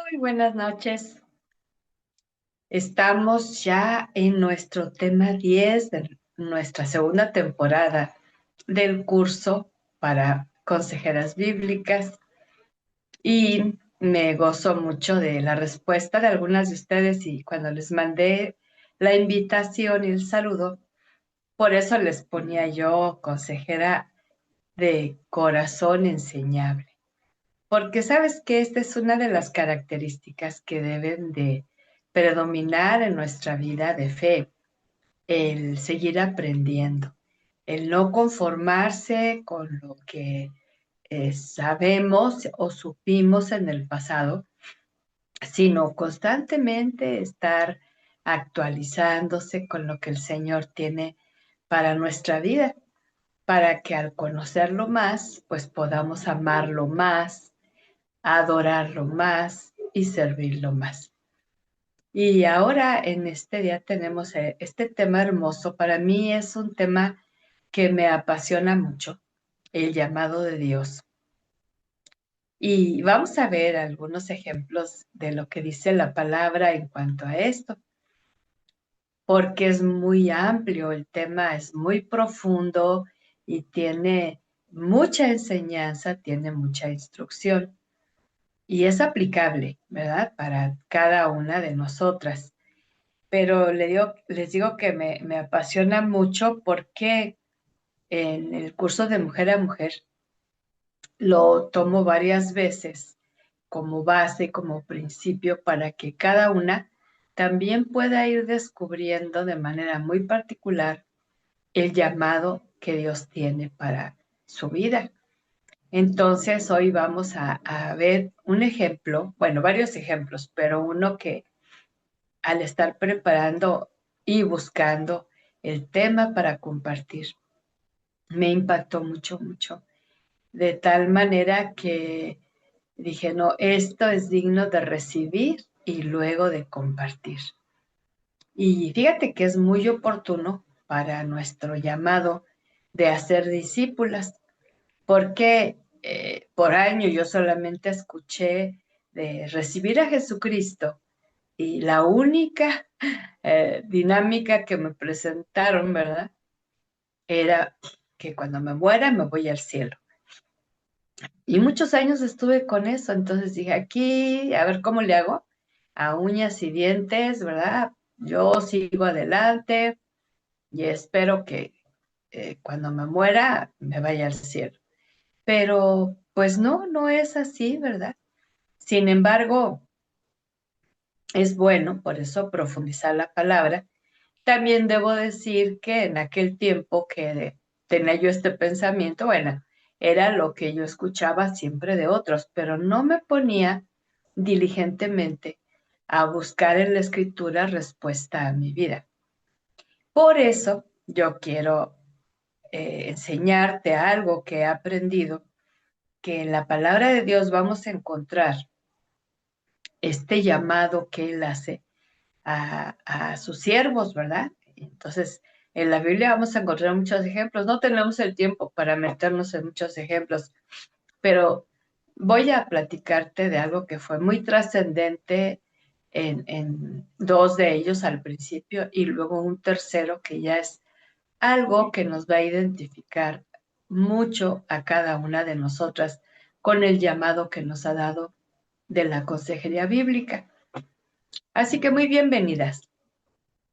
Muy buenas noches. Estamos ya en nuestro tema 10 de nuestra segunda temporada del curso para consejeras bíblicas y me gozo mucho de la respuesta de algunas de ustedes y cuando les mandé la invitación y el saludo, por eso les ponía yo consejera de corazón enseñable. Porque sabes que esta es una de las características que deben de predominar en nuestra vida de fe, el seguir aprendiendo, el no conformarse con lo que sabemos o supimos en el pasado, sino constantemente estar actualizándose con lo que el Señor tiene para nuestra vida, para que al conocerlo más, pues podamos amarlo más, adorarlo más y servirlo más. Y ahora en este día tenemos este tema hermoso. Para mí es un tema que me apasiona mucho, el llamado de Dios. Y vamos a ver algunos ejemplos de lo que dice la palabra en cuanto a esto, porque es muy amplio, el tema es muy profundo y tiene mucha enseñanza, tiene mucha instrucción. Y es aplicable, ¿verdad? Para cada una de nosotras. Pero les digo que me apasiona mucho porque en el curso de mujer a mujer lo tomo varias veces como base, como principio, para que cada una también pueda ir descubriendo de manera muy particular el llamado que Dios tiene para su vida. Entonces, hoy vamos a ver un ejemplo, bueno, varios ejemplos, pero uno que al estar preparando y buscando el tema para compartir, me impactó mucho, mucho, de tal manera que dije, no, esto es digno de recibir y luego de compartir. Y fíjate que es muy oportuno para nuestro llamado de hacer discípulas, porque por año yo solamente escuché de recibir a Jesucristo y la única dinámica que me presentaron, ¿verdad? Era que cuando me muera me voy al cielo. Y muchos años estuve con eso, entonces dije, aquí, a ver cómo le hago, a uñas y dientes, ¿verdad? Yo sigo adelante y espero que cuando me muera me vaya al cielo. Pero pues no, no es así, ¿verdad? Sin embargo, es bueno, por eso profundizar la palabra. También debo decir que en aquel tiempo que tenía yo este pensamiento, bueno, era lo que yo escuchaba siempre de otros, pero no me ponía diligentemente a buscar en la escritura respuesta a mi vida. Por eso yo quiero enseñarte algo que he aprendido, que en la palabra de Dios vamos a encontrar este llamado que Él hace a sus siervos, ¿verdad? Entonces, en la Biblia vamos a encontrar muchos ejemplos. No tenemos el tiempo para meternos en muchos ejemplos, pero voy a platicarte de algo que fue muy trascendente en dos de ellos al principio y luego un tercero que ya es algo que nos va a identificar mucho a cada una de nosotras con el llamado que nos ha dado de la consejería bíblica. Así que muy bienvenidas.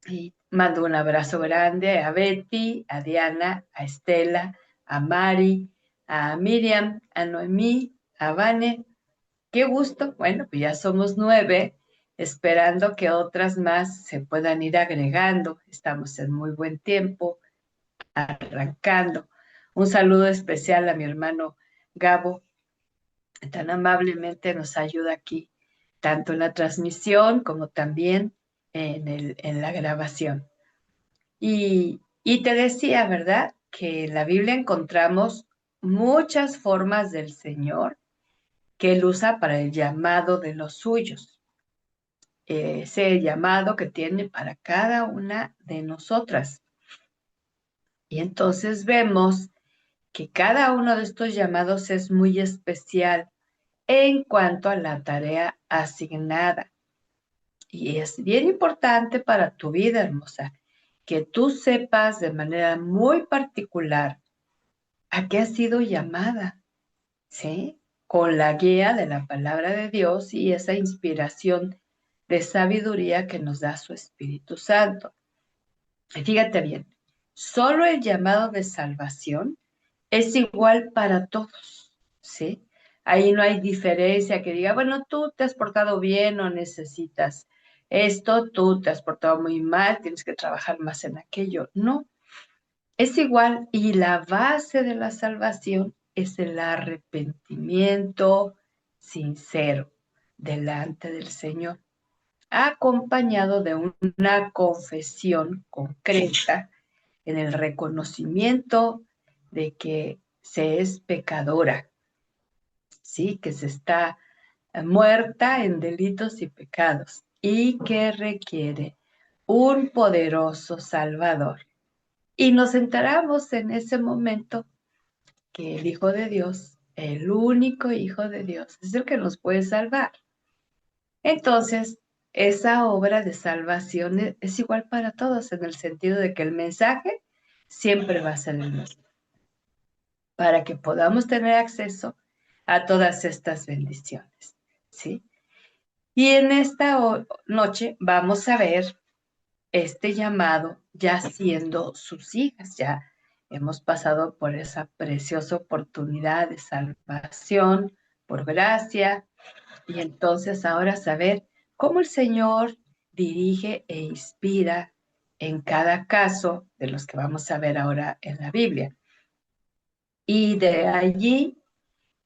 Y mando un abrazo grande a Betty, a Diana, a Estela, a Mari, a Miriam, a Noemí, a Vane. Qué gusto. Bueno, pues ya somos 9, esperando que otras más se puedan ir agregando. Estamos en muy buen tiempo, arrancando. Un saludo especial a mi hermano Gabo, que tan amablemente nos ayuda aquí, tanto en la transmisión como también en la grabación. Y te decía, ¿verdad? Que en la Biblia encontramos muchas formas del Señor que Él usa para el llamado de los suyos. Ese llamado que tiene para cada una de nosotras. Y entonces vemos que cada uno de estos llamados es muy especial en cuanto a la tarea asignada. Y es bien importante para tu vida, hermosa, que tú sepas de manera muy particular a qué has sido llamada, ¿sí? Con la guía de la palabra de Dios y esa inspiración de sabiduría que nos da su Espíritu Santo. Y fíjate bien, solo el llamado de salvación es igual para todos, ¿sí? Ahí no hay diferencia que diga, bueno, tú te has portado bien o necesitas esto, tú te has portado muy mal, tienes que trabajar más en aquello. No, es igual y la base de la salvación es el arrepentimiento sincero delante del Señor, acompañado de una confesión concreta en el reconocimiento de que se es pecadora, ¿sí? Que se está muerta en delitos y pecados y que requiere un poderoso Salvador. Y nos enteramos en ese momento que el Hijo de Dios, el único Hijo de Dios, es el que nos puede salvar. Entonces, esa obra de salvación es igual para todos en el sentido de que el mensaje siempre va a ser el mismo, para que podamos tener acceso a todas estas bendiciones, ¿sí? Y en esta noche vamos a ver este llamado ya siendo sus hijas, ya hemos pasado por esa preciosa oportunidad de salvación por gracia y entonces ahora saber cómo el Señor dirige e inspira en cada caso de los que vamos a ver ahora en la Biblia. Y de allí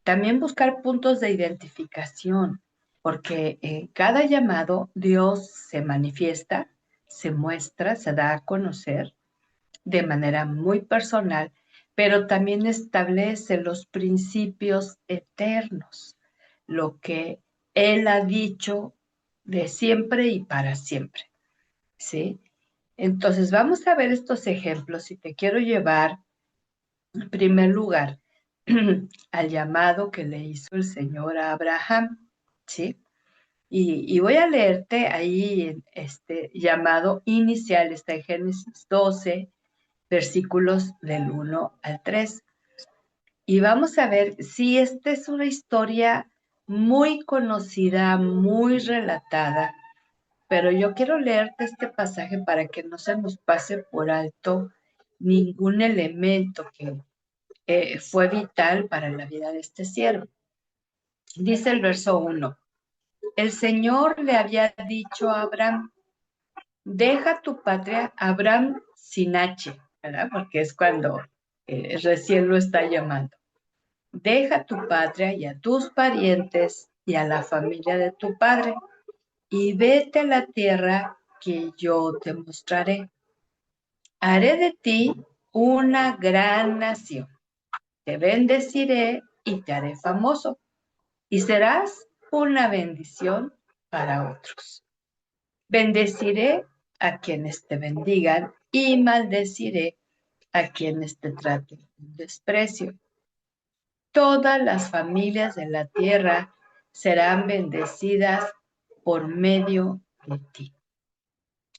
también buscar puntos de identificación, porque en cada llamado Dios se manifiesta, se muestra, se da a conocer de manera muy personal, pero también establece los principios eternos, lo que Él ha dicho de siempre y para siempre, ¿sí? Entonces vamos a ver estos ejemplos y te quiero llevar en primer lugar al llamado que le hizo el Señor a Abraham, ¿sí? Y voy a leerte ahí este llamado inicial, está en Génesis 12, versículos del 1 al 3. Y vamos a ver si esta es una historia muy conocida, muy relatada, pero yo quiero leerte este pasaje para que no se nos pase por alto ningún elemento que fue vital para la vida de este siervo. Dice el verso 1, el Señor le había dicho a Abraham, deja tu patria, Abraham sin H, ¿verdad? Porque es cuando recién lo está llamando. Deja tu patria y a tus parientes y a la familia de tu padre y vete a la tierra que yo te mostraré. Haré de ti una gran nación. Te bendeciré y te haré famoso y serás una bendición para otros. Bendeciré a quienes te bendigan y maldeciré a quienes te traten con desprecio. Todas las familias de la tierra serán bendecidas por medio de ti.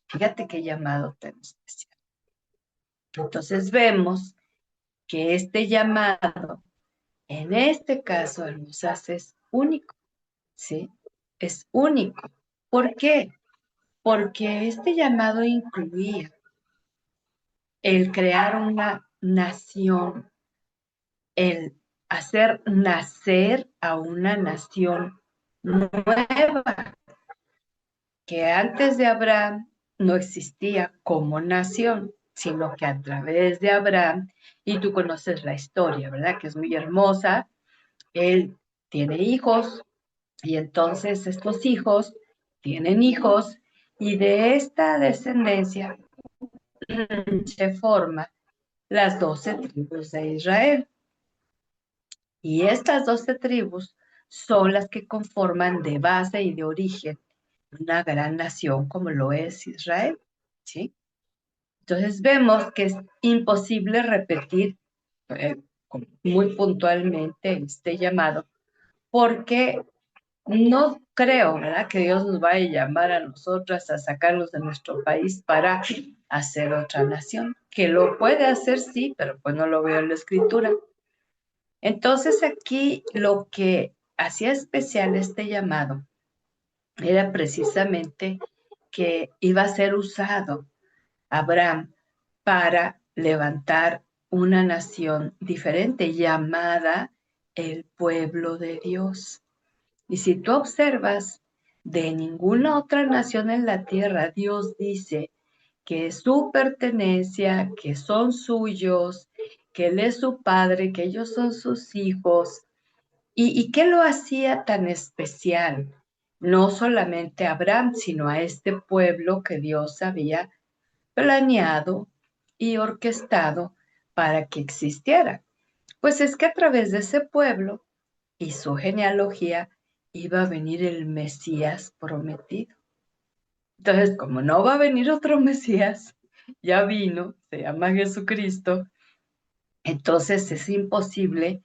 Fíjate qué llamado tan especial. Entonces vemos que este llamado, en este caso, hermosas, es único, ¿sí? Es único. ¿Por qué? Porque este llamado incluía el crear una nación, el hacer nacer a una nación nueva, que antes de Abraham no existía como nación, sino que a través de Abraham, y tú conoces la historia, ¿verdad? Que es muy hermosa, él tiene hijos, y entonces estos hijos tienen hijos, y de esta descendencia se forman las 12 tribus de Israel. Y estas 12 tribus son las que conforman de base y de origen una gran nación como lo es Israel, ¿sí? Entonces vemos que es imposible repetir muy puntualmente este llamado, porque no creo, ¿verdad?, que Dios nos vaya a llamar a nosotras a sacarlos de nuestro país para hacer otra nación. Que lo puede hacer, sí, pero pues no lo veo en la Escritura. Entonces aquí lo que hacía especial este llamado era precisamente que iba a ser usado Abraham para levantar una nación diferente llamada el pueblo de Dios. Y si tú observas, de ninguna otra nación en la tierra, Dios dice que es su pertenencia, que son suyos, que Él es su padre, que ellos son sus hijos. ¿Y qué lo hacía tan especial? No solamente a Abraham, sino a este pueblo que Dios había planeado y orquestado para que existiera. Pues es que a través de ese pueblo y su genealogía iba a venir el Mesías prometido. Entonces, como no va a venir otro Mesías, ya vino, se llama Jesucristo, entonces es imposible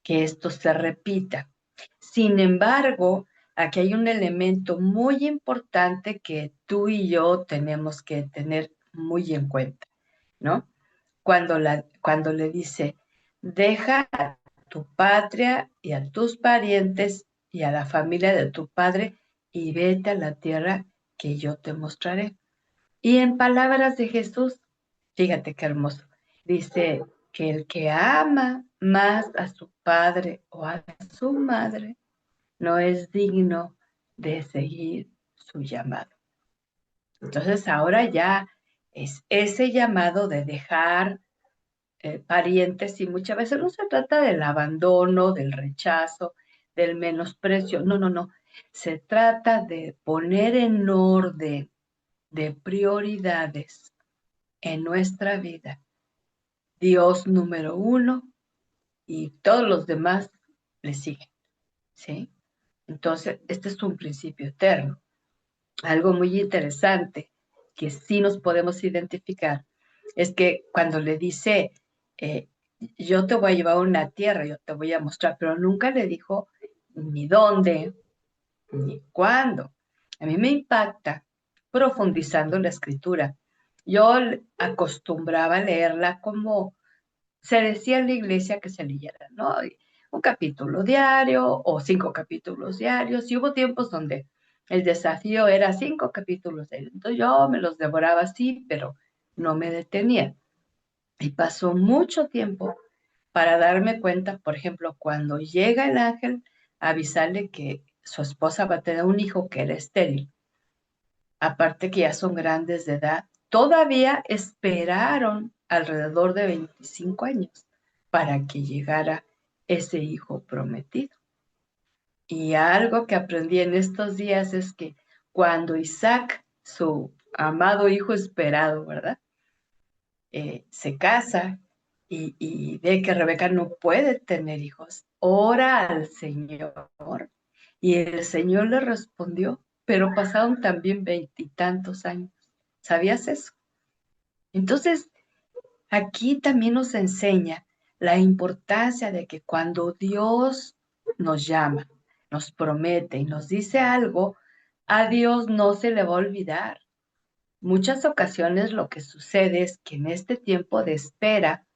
que esto se repita. Sin embargo, aquí hay un elemento muy importante que tú y yo tenemos que tener muy en cuenta, ¿no? Cuando le dice, deja a tu patria y a tus parientes y a la familia de tu padre y vete a la tierra que yo te mostraré. Y en palabras de Jesús, fíjate qué hermoso, dice que el que ama más a su padre o a su madre no es digno de seguir su llamado. Entonces ahora ya es ese llamado de dejar parientes y muchas veces no se trata del abandono, del rechazo, del menosprecio, no, no, no. Se trata de poner en orden de prioridades en nuestra vida. Dios número uno y todos los demás le siguen, ¿sí? Entonces, este es un principio eterno. Algo muy interesante que sí nos podemos identificar es que cuando le dice, eh, yo te voy a llevar a una tierra, yo te voy a mostrar, pero nunca le dijo ni dónde, ni cuándo. A mí me impacta profundizando la escritura. Yo acostumbraba a leerla como se decía en la iglesia que se leyera, ¿no? Un capítulo diario o 5 capítulos diarios. Y hubo tiempos donde el desafío era 5 capítulos diarios. Entonces yo me los devoraba así, pero no me detenía. Y pasó mucho tiempo para darme cuenta, por ejemplo, cuando llega el ángel a avisarle que su esposa va a tener un hijo que era estéril, aparte que ya son grandes de edad, todavía esperaron alrededor de 25 años para que llegara ese hijo prometido. Y algo que aprendí en estos días es que cuando Isaac, su amado hijo esperado, ¿verdad? Se casa y ve que Rebeca no puede tener hijos, ora al Señor y el Señor le respondió, pero pasaron también 20 y tantos años. ¿Sabías eso? Entonces, aquí también nos enseña la importancia de que cuando Dios nos llama, nos promete y nos dice algo, a Dios no se le va a olvidar. Muchas ocasiones lo que sucede es que en este tiempo de espera,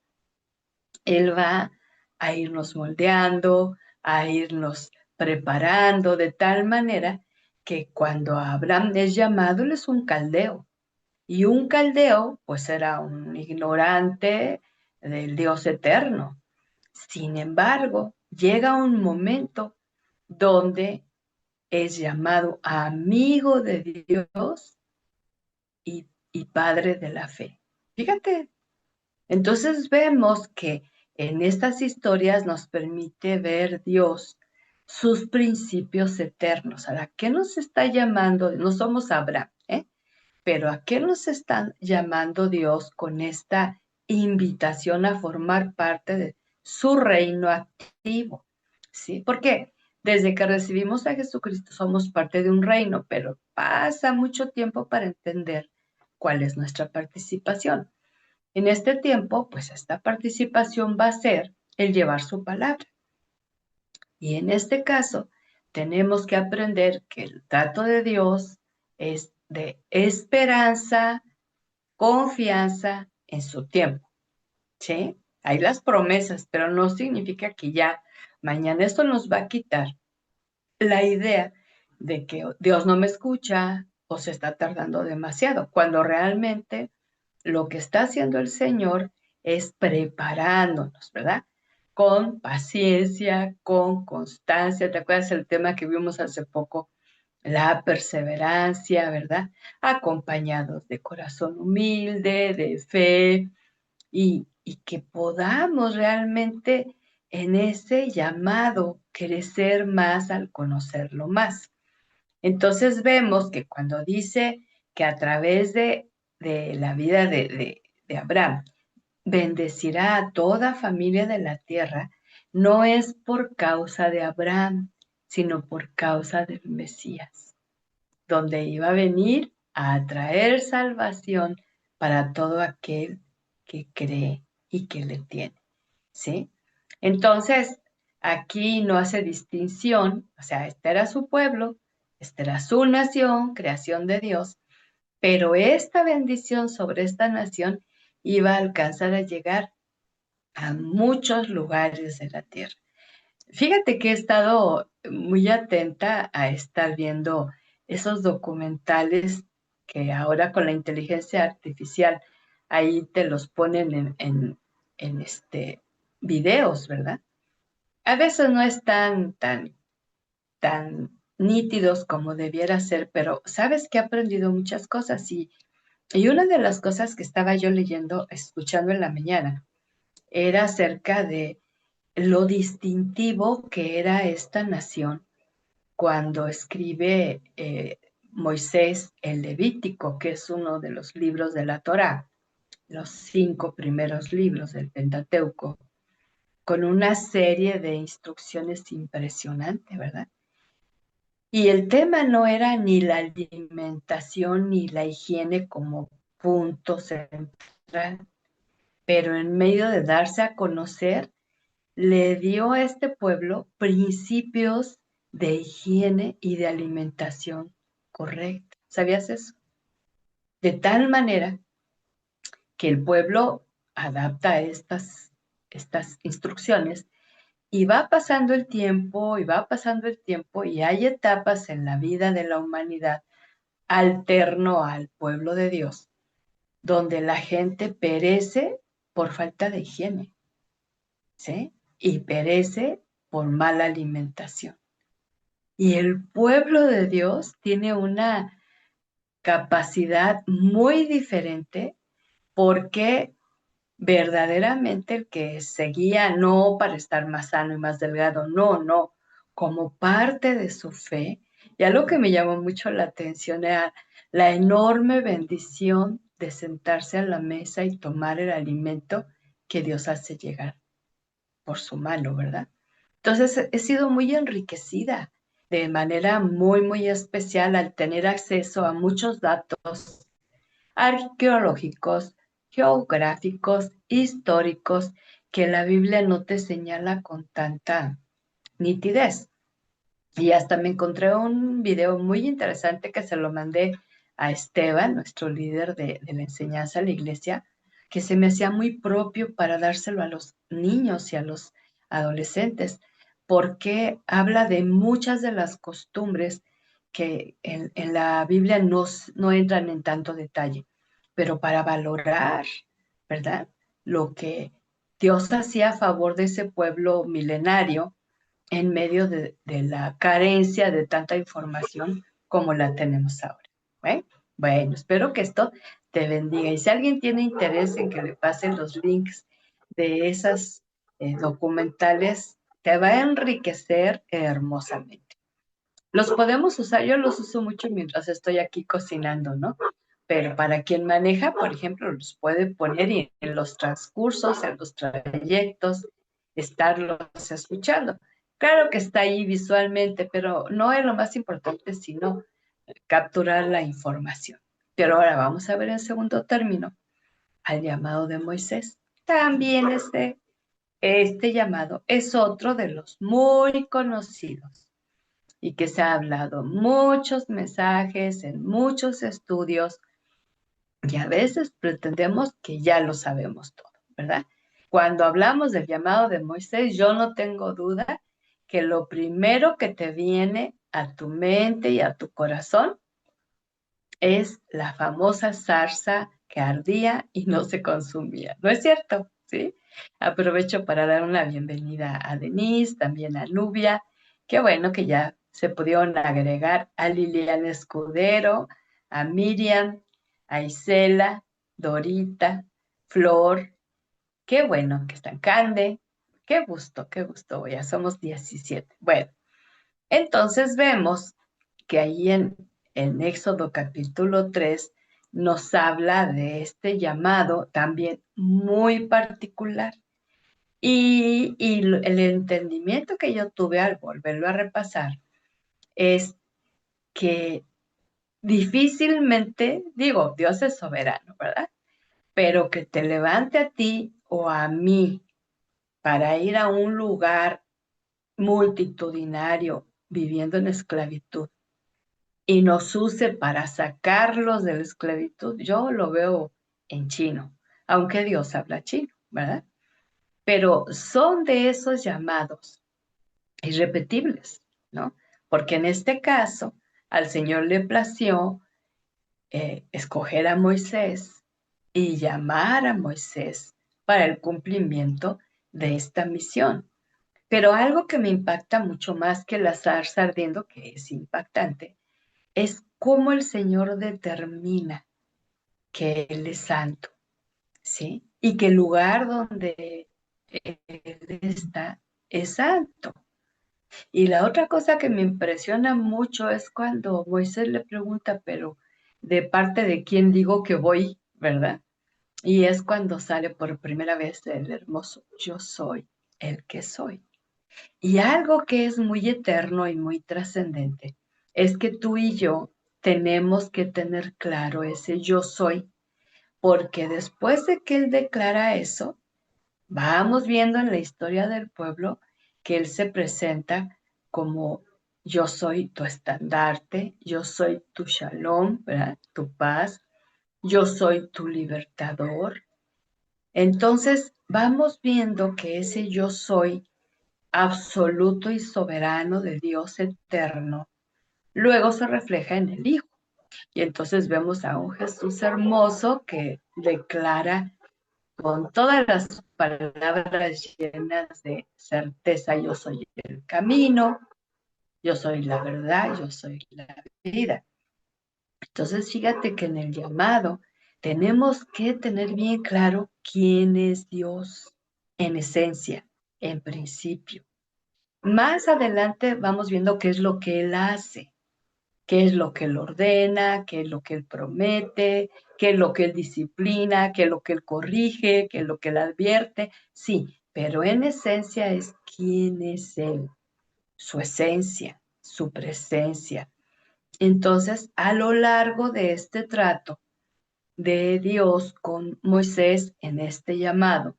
Él va a irnos moldeando, a irnos preparando de tal manera que cuando Abraham es llamado, él es un caldeo. Y un caldeo, pues era un ignorante del Dios eterno. Sin embargo, llega un momento donde es llamado amigo de Dios y padre de la fe. Fíjate, entonces vemos que en estas historias nos permite ver Dios sus principios eternos. ¿A qué nos está llamando? No somos Abraham, ¿eh? Pero ¿a qué nos está llamando Dios con esta invitación a formar parte de su reino activo? ¿Sí? Porque desde que recibimos a Jesucristo somos parte de un reino, pero pasa mucho tiempo para entender cuál es nuestra participación. En este tiempo, pues esta participación va a ser el llevar su palabra. Y en este caso, tenemos que aprender que el trato de Dios es de esperanza, confianza en su tiempo, ¿sí? Hay las promesas, pero no significa que ya mañana esto nos va a quitar la idea de que Dios no me escucha o se está tardando demasiado, cuando realmente lo que está haciendo el Señor es preparándonos, ¿verdad? Con paciencia, con constancia. ¿Te acuerdas el tema que vimos hace poco? La perseverancia, ¿verdad? Acompañados de corazón humilde, de fe, y que podamos realmente en ese llamado crecer más al conocerlo más. Entonces vemos que cuando dice que a través de la vida de Abraham bendecirá a toda familia de la tierra, no es por causa de Abraham, sino por causa del Mesías, donde iba a venir a traer salvación para todo aquel que cree y que le tiene, ¿sí? Entonces, aquí no hace distinción, o sea, este era su pueblo, esta era su nación, creación de Dios, pero esta bendición sobre esta nación iba a alcanzar a llegar a muchos lugares de la tierra. Fíjate que he estado muy atenta a estar viendo esos documentales que ahora con la inteligencia artificial ahí te los ponen en videos, ¿verdad? A veces no están tan nítidos como debiera ser, pero sabes que he aprendido muchas cosas y una de las cosas que estaba yo leyendo, escuchando en la mañana, era acerca de lo distintivo que era esta nación cuando escribe Moisés el Levítico, que es uno de los libros de la Torá, los 5 primeros libros del Pentateuco, con una serie de instrucciones impresionante, ¿verdad? Y el tema no era ni la alimentación ni la higiene como punto central, pero en medio de darse a conocer, le dio a este pueblo principios de higiene y de alimentación correcta. ¿Sabías eso? De tal manera que el pueblo adapta estas instrucciones y va pasando el tiempo y va pasando el tiempo y hay etapas en la vida de la humanidad alterno al pueblo de Dios, donde la gente perece por falta de higiene, ¿sí? Y perece por mala alimentación. Y el pueblo de Dios tiene una capacidad muy diferente porque verdaderamente el que seguía no para estar más sano y más delgado, no, no, como parte de su fe. Y algo que me llamó mucho la atención era la enorme bendición de sentarse a la mesa y tomar el alimento que Dios hace llegar por su mano, ¿verdad? Entonces he sido muy enriquecida de manera muy, muy especial al tener acceso a muchos datos arqueológicos, geográficos, históricos, que la Biblia no te señala con tanta nitidez. Y hasta me encontré un video muy interesante que se lo mandé a Esteban, nuestro líder de la enseñanza a la iglesia, que se me hacía muy propio para dárselo a los niños y a los adolescentes, porque habla de muchas de las costumbres que en la Biblia no entran en tanto detalle, pero para valorar, ¿verdad? Lo que Dios hacía a favor de ese pueblo milenario en medio de la carencia de tanta información como la tenemos ahora. ¿Eh? Bueno, espero que esto te bendiga. Y si alguien tiene interés en que le pasen los links de esas documentales, te va a enriquecer hermosamente. Los podemos usar, yo los uso mucho mientras estoy aquí cocinando, ¿no? Pero para quien maneja, por ejemplo, los puede poner y en los transcursos, en los trayectos, estarlos escuchando. Claro que está ahí visualmente, pero no es lo más importante, sino capturar la información. Pero ahora vamos a ver en segundo término al llamado de Moisés. También este llamado es otro de los muy conocidos y que se ha hablado muchos mensajes en muchos estudios y a veces pretendemos que ya lo sabemos todo, ¿verdad? Cuando hablamos del llamado de Moisés, yo no tengo duda que lo primero que te viene a tu mente y a tu corazón es la famosa zarza que ardía y no se consumía. ¿No es cierto? ¿Sí? Aprovecho para dar una bienvenida a Denise, también a Nubia. Qué bueno que ya se pudieron agregar a Liliana Escudero, a Miriam, a Isela, Dorita, Flor. Qué bueno que están. Cande. Qué gusto. Ya somos 17. Bueno, entonces vemos que ahí en Éxodo capítulo 3 nos habla de este llamado también muy particular. Y el entendimiento que yo tuve al volverlo a repasar es que difícilmente, digo, Dios es soberano, ¿verdad? Pero que te levante a ti o a mí para ir a un lugar multitudinario viviendo en esclavitud y nos use para sacarlos de la esclavitud, yo lo veo en chino, aunque Dios habla chino, ¿verdad? Pero son de esos llamados irrepetibles, ¿no? Porque en este caso, al Señor le plació escoger a Moisés y llamar a Moisés para el cumplimiento de esta misión. Pero algo que me impacta mucho más que la zarza ardiendo, que es impactante, es cómo el Señor determina que Él es santo, ¿sí? Y que el lugar donde Él está es santo. Y la otra cosa que me impresiona mucho es cuando Moisés le pregunta, pero ¿de parte de quién digo que voy, verdad? Y es cuando sale por primera vez el hermoso yo soy el que soy. Y algo que es muy eterno y muy trascendente es que tú y yo tenemos que tener claro ese yo soy, porque después de que él declara eso, vamos viendo en la historia del pueblo que él se presenta como yo soy tu estandarte, yo soy tu shalom, ¿verdad? Tu paz, yo soy tu libertador. Entonces vamos viendo que ese yo soy absoluto y soberano de Dios eterno, luego se refleja en el Hijo. Y entonces vemos a un Jesús hermoso que declara con todas las palabras llenas de certeza, yo soy el camino, yo soy la verdad, yo soy la vida. Entonces fíjate que en el llamado tenemos que tener bien claro quién es Dios en esencia, en principio. Más adelante vamos viendo qué es lo que Él hace, qué es lo que Él ordena, qué es lo que Él promete, qué es lo que Él disciplina, qué es lo que Él corrige, qué es lo que Él advierte. Sí, pero en esencia es quién es Él, su esencia, su presencia. Entonces, a lo largo de este trato de Dios con Moisés en este llamado,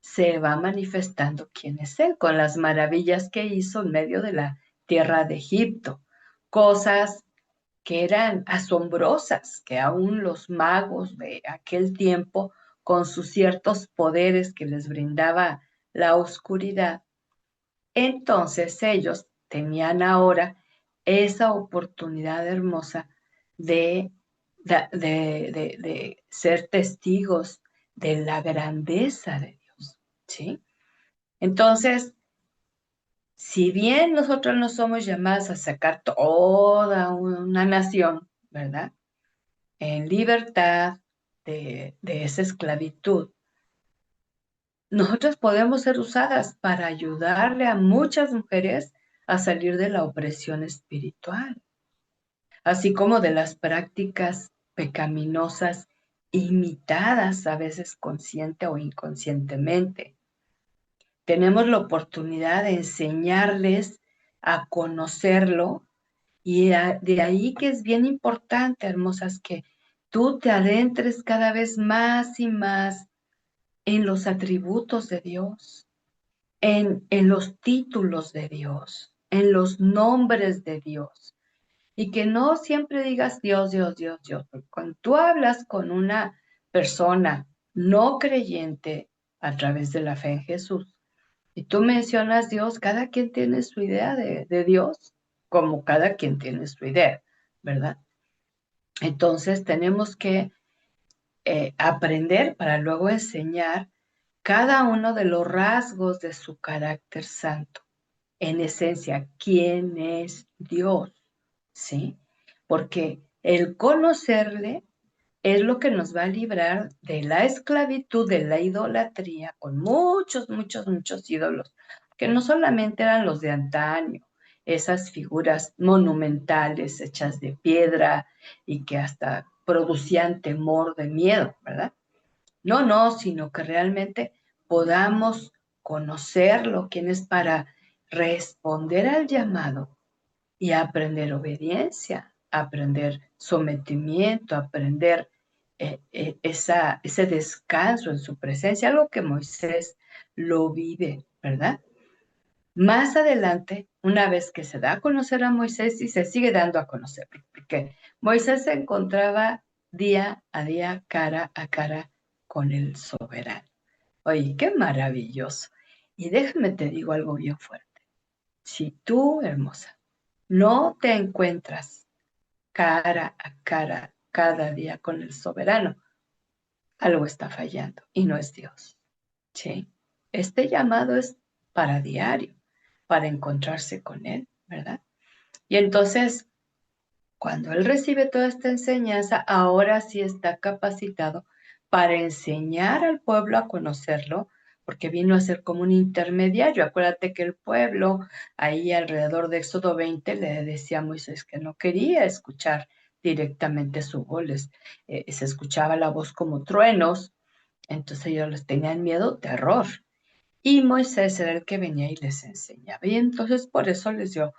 se va manifestando quién es Él, con las maravillas que hizo en medio de la tierra de Egipto, cosas que eran asombrosas, que aún los magos de aquel tiempo, con sus ciertos poderes que les brindaba la oscuridad, entonces ellos tenían ahora esa oportunidad hermosa de, de ser testigos de la grandeza de Dios, ¿sí? Entonces, si bien nosotros no somos llamados a sacar toda una nación, ¿verdad? En libertad de esa esclavitud, nosotros podemos ser usadas para ayudarle a muchas mujeres a salir de la opresión espiritual, así como de las prácticas pecaminosas imitadas, a veces consciente o inconscientemente. Tenemos la oportunidad de enseñarles a conocerlo y de ahí que es bien importante, hermosas, que tú te adentres cada vez más y más en los atributos de Dios, en los títulos de Dios, en los nombres de Dios. Y que no siempre digas Dios, Dios, Dios, Dios. Porque cuando tú hablas con una persona no creyente a través de la fe en Jesús, y tú mencionas Dios, cada quien tiene su idea de Dios, como cada quien tiene su idea, ¿verdad? Entonces tenemos que aprender para luego enseñar cada uno de los rasgos de su carácter santo. En esencia, ¿quién es Dios? ¿Sí? Porque el conocerle es lo que nos va a librar de la esclavitud, de la idolatría, con muchos, muchos, muchos ídolos, que no solamente eran los de antaño, esas figuras monumentales hechas de piedra y que hasta producían temor de miedo, ¿verdad? No, no, sino que realmente podamos conocerlo, quién es para responder al llamado y aprender obediencia, aprender sometimiento, aprender ese descanso en su presencia, algo que Moisés lo vive, ¿verdad? Más adelante, una vez que se da a conocer a Moisés y se sigue dando a conocer, porque Moisés se encontraba día a día, cara a cara con el soberano. Oye, qué maravilloso. Y déjame te digo algo bien fuerte. Si tú, hermosa, no te encuentras cara a cara cada día con el soberano, algo está fallando y no es Dios. ¿Sí? Este llamado es para diario, para encontrarse con Él, ¿verdad? Y entonces, cuando Él recibe toda esta enseñanza, ahora sí está capacitado para enseñar al pueblo a conocerlo, porque vino a ser como un intermediario. Acuérdate que el pueblo, ahí alrededor de Éxodo 20, le decía a Moisés que no quería escuchar directamente su voz. Se escuchaba la voz como truenos, entonces ellos les tenían miedo, terror. Y Moisés era el que venía y les enseñaba. Y entonces por eso les dio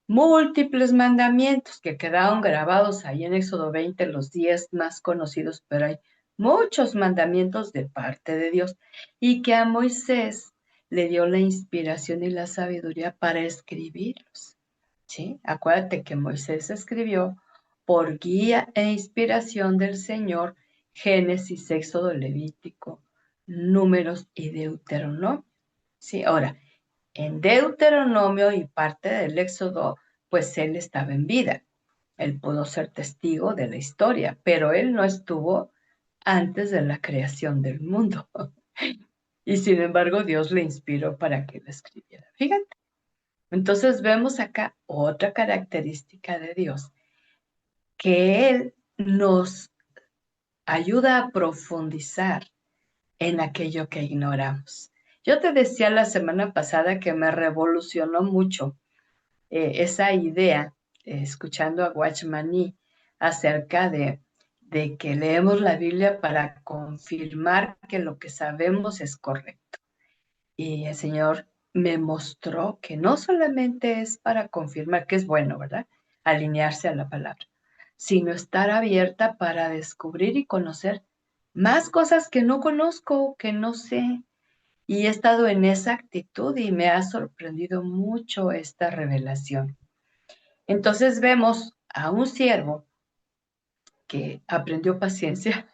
múltiples mandamientos que quedaron grabados ahí en Éxodo 20, los 10 más conocidos, pero hay muchos mandamientos de parte de Dios y que a Moisés le dio la inspiración y la sabiduría para escribirlos. ¿Sí? Acuérdate que Moisés escribió por guía e inspiración del Señor Génesis, Éxodo, Levítico, Números y Deuteronomio. Sí, ahora, en Deuteronomio y parte del Éxodo, pues él estaba en vida. Él pudo ser testigo de la historia, pero él no estuvo antes de la creación del mundo. Y sin embargo, Dios le inspiró para que lo escribiera. Fíjate. Entonces vemos acá otra característica de Dios, que Él nos ayuda a profundizar en aquello que ignoramos. Yo te decía la semana pasada que me revolucionó mucho esa idea, escuchando a Watchman acerca de que leemos la Biblia para confirmar que lo que sabemos es correcto. Y el Señor me mostró que no solamente es para confirmar que es bueno, ¿verdad? Alinearse a la palabra, sino estar abierta para descubrir y conocer más cosas que no conozco, que no sé. Y he estado en esa actitud y me ha sorprendido mucho esta revelación. Entonces vemos a un siervo que aprendió paciencia,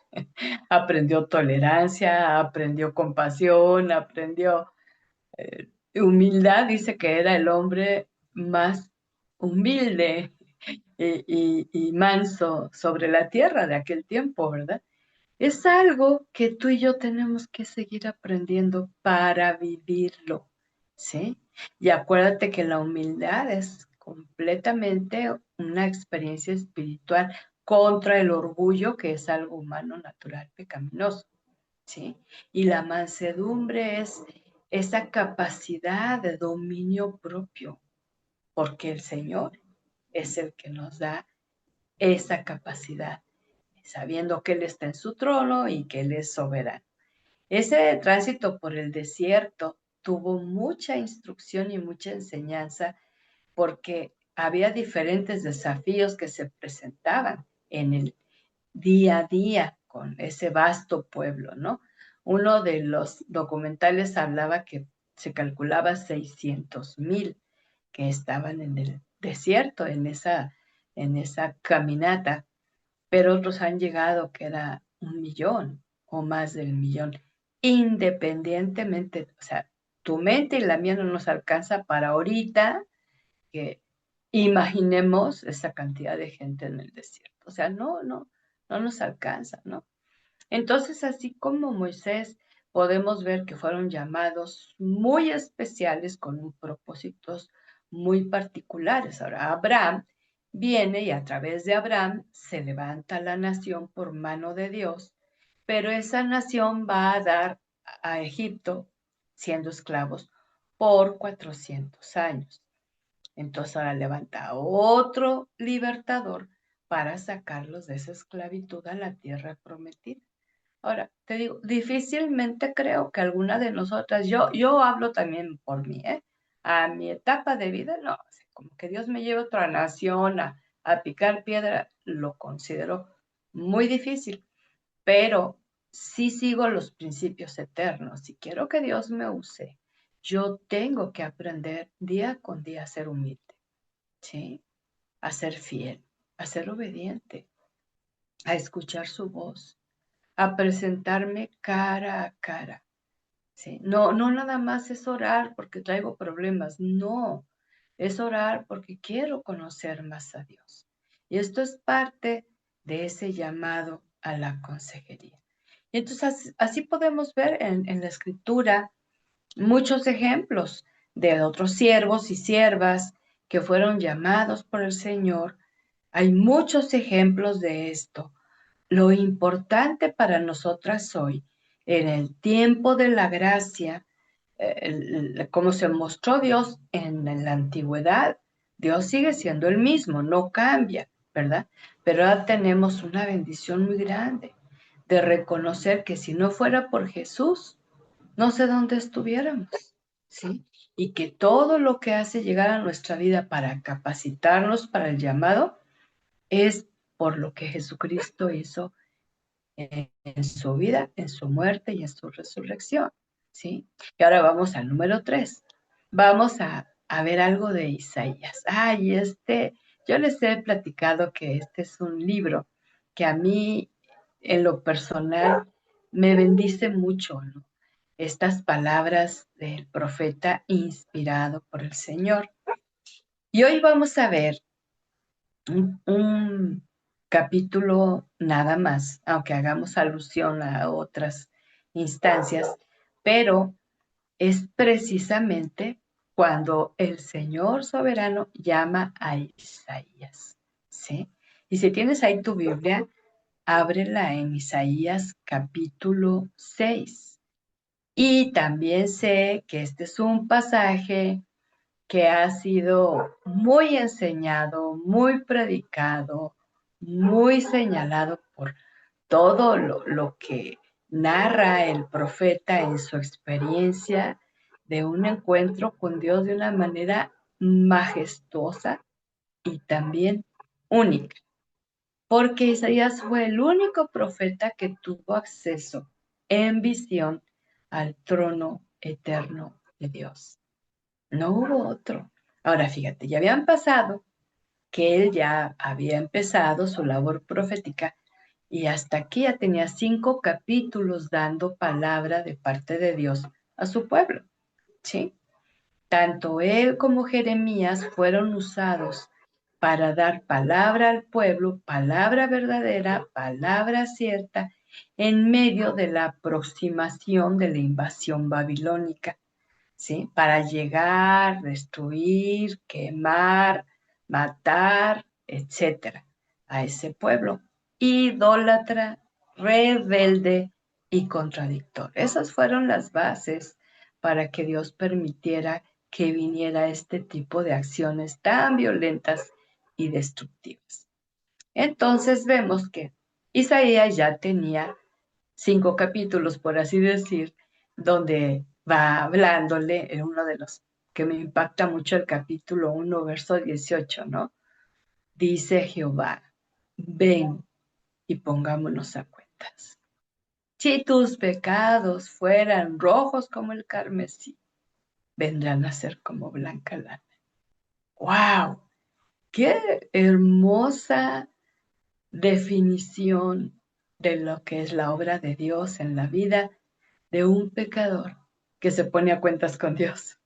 aprendió tolerancia, aprendió compasión, aprendió humildad. Dice que era el hombre más humilde y manso sobre la tierra de aquel tiempo, ¿verdad? Es algo que tú y yo tenemos que seguir aprendiendo para vivirlo, ¿sí? Y acuérdate que la humildad es completamente una experiencia espiritual contra el orgullo, que es algo humano, natural, pecaminoso, ¿sí? Y la mansedumbre es esa capacidad de dominio propio, porque el Señor es el que nos da esa capacidad, sabiendo que Él está en su trono y que Él es soberano. Ese tránsito por el desierto tuvo mucha instrucción y mucha enseñanza porque había diferentes desafíos que se presentaban en el día a día con ese vasto pueblo, ¿no? Uno de los documentales hablaba que se calculaba 600,000 que estaban en el desierto, en esa caminata, pero otros han llegado que era 1,000,000 o más del millón, independientemente, o sea, tu mente y la mía no nos alcanza para ahorita que imaginemos esa cantidad de gente en el desierto. O sea, no nos alcanza, ¿no? Entonces, así como Moisés, podemos ver que fueron llamados muy especiales con propósitos muy particulares. Ahora, Abraham viene y a través de Abraham se levanta la nación por mano de Dios, pero esa nación va a dar a Egipto siendo esclavos por 400 años. Entonces ahora levanta a otro libertador para sacarlos de esa esclavitud a la tierra prometida. Ahora, te digo, difícilmente creo que alguna de nosotras, yo hablo también por mí, ¿eh? A mi etapa de vida, no, o sea, como que Dios me lleve a otra nación a picar piedra, lo considero muy difícil, pero sí sigo los principios eternos. Si quiero que Dios me use, yo tengo que aprender día con día a ser humilde, ¿sí? A ser fiel, a ser obediente, a escuchar su voz, a presentarme cara a cara. ¿Sí? No nada más es orar porque traigo problemas, no, es orar porque quiero conocer más a Dios. Y esto es parte de ese llamado a la consejería. Y entonces así podemos ver en la escritura muchos ejemplos de otros siervos y siervas que fueron llamados por el Señor. Hay muchos ejemplos de esto. Lo importante para nosotras hoy, en el tiempo de la gracia, como se mostró Dios en la antigüedad, Dios sigue siendo el mismo, no cambia, ¿verdad? Pero ahora tenemos una bendición muy grande de reconocer que si no fuera por Jesús, no sé dónde estuviéramos, ¿sí? Y que todo lo que hace llegar a nuestra vida para capacitarnos para el llamado es por lo que Jesucristo hizo en su vida, en su muerte y en su resurrección, ¿sí? Y ahora vamos al número 3. Vamos a ver algo de Isaías. Ay, yo les he platicado que este es un libro que a mí, en lo personal, me bendice mucho, ¿no? Estas palabras del profeta inspirado por el Señor. Y hoy vamos a ver un capítulo nada más, aunque hagamos alusión a otras instancias, pero es precisamente cuando el Señor soberano llama a Isaías, ¿sí? Y si tienes ahí tu Biblia, ábrela en Isaías capítulo 6. Y también sé que este es un pasaje que ha sido muy enseñado, muy predicado, muy señalado por todo lo que narra el profeta en su experiencia de un encuentro con Dios de una manera majestuosa y también única, porque Isaías fue el único profeta que tuvo acceso en visión al trono eterno de Dios. No hubo otro. Ahora fíjate, ya habían pasado que él ya había empezado su labor profética y hasta aquí ya tenía 5 capítulos dando palabra de parte de Dios a su pueblo, ¿sí? Tanto él como Jeremías fueron usados para dar palabra al pueblo, palabra verdadera, palabra cierta, en medio de la aproximación de la invasión babilónica. ¿Sí? Para llegar, destruir, quemar, matar, etcétera, a ese pueblo idólatra, rebelde y contradictor. Esas fueron las bases para que Dios permitiera que viniera este tipo de acciones tan violentas y destructivas. Entonces vemos que Isaías ya tenía 5 capítulos, por así decir, donde va hablándole en uno de los que me impacta mucho el capítulo 1, verso 18, ¿no? Dice Jehová, ven y pongámonos a cuentas. Si tus pecados fueran rojos como el carmesí, vendrán a ser como blanca lana. ¡Wow! ¡Qué hermosa definición de lo que es la obra de Dios en la vida de un pecador que se pone a cuentas con Dios!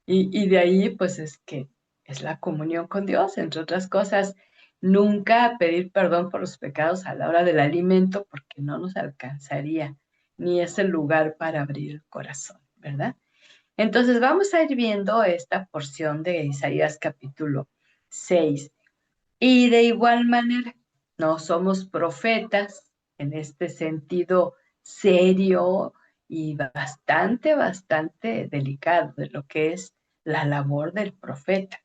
Y de ahí, pues es que es la comunión con Dios, entre otras cosas, nunca pedir perdón por los pecados a la hora del alimento, porque no nos alcanzaría ni ese lugar para abrir el corazón, ¿verdad? Entonces vamos a ir viendo esta porción de Isaías capítulo 6. Y de igual manera, no somos profetas en este sentido serio y bastante delicado de lo que es la labor del profeta.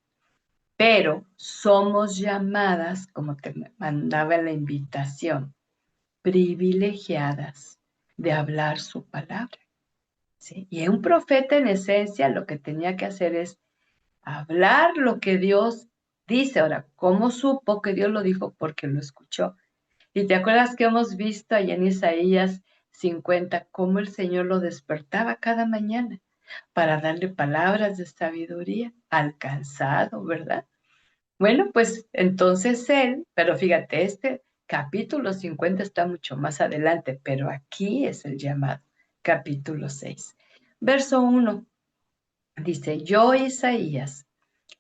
Pero somos llamadas, como te mandaba la invitación, privilegiadas de hablar su palabra. ¿Sí? Y un profeta en esencia lo que tenía que hacer es hablar lo que Dios dice. Ahora, ¿cómo supo que Dios lo dijo? Porque lo escuchó. Y te acuerdas que hemos visto allá en Isaías 50 cómo el Señor lo despertaba cada mañana para darle palabras de sabiduría al cansado, ¿verdad? Bueno, pues entonces él, pero fíjate, este capítulo 50 está mucho más adelante, pero aquí es el llamado, capítulo 6. Verso 1 dice, yo, Isaías,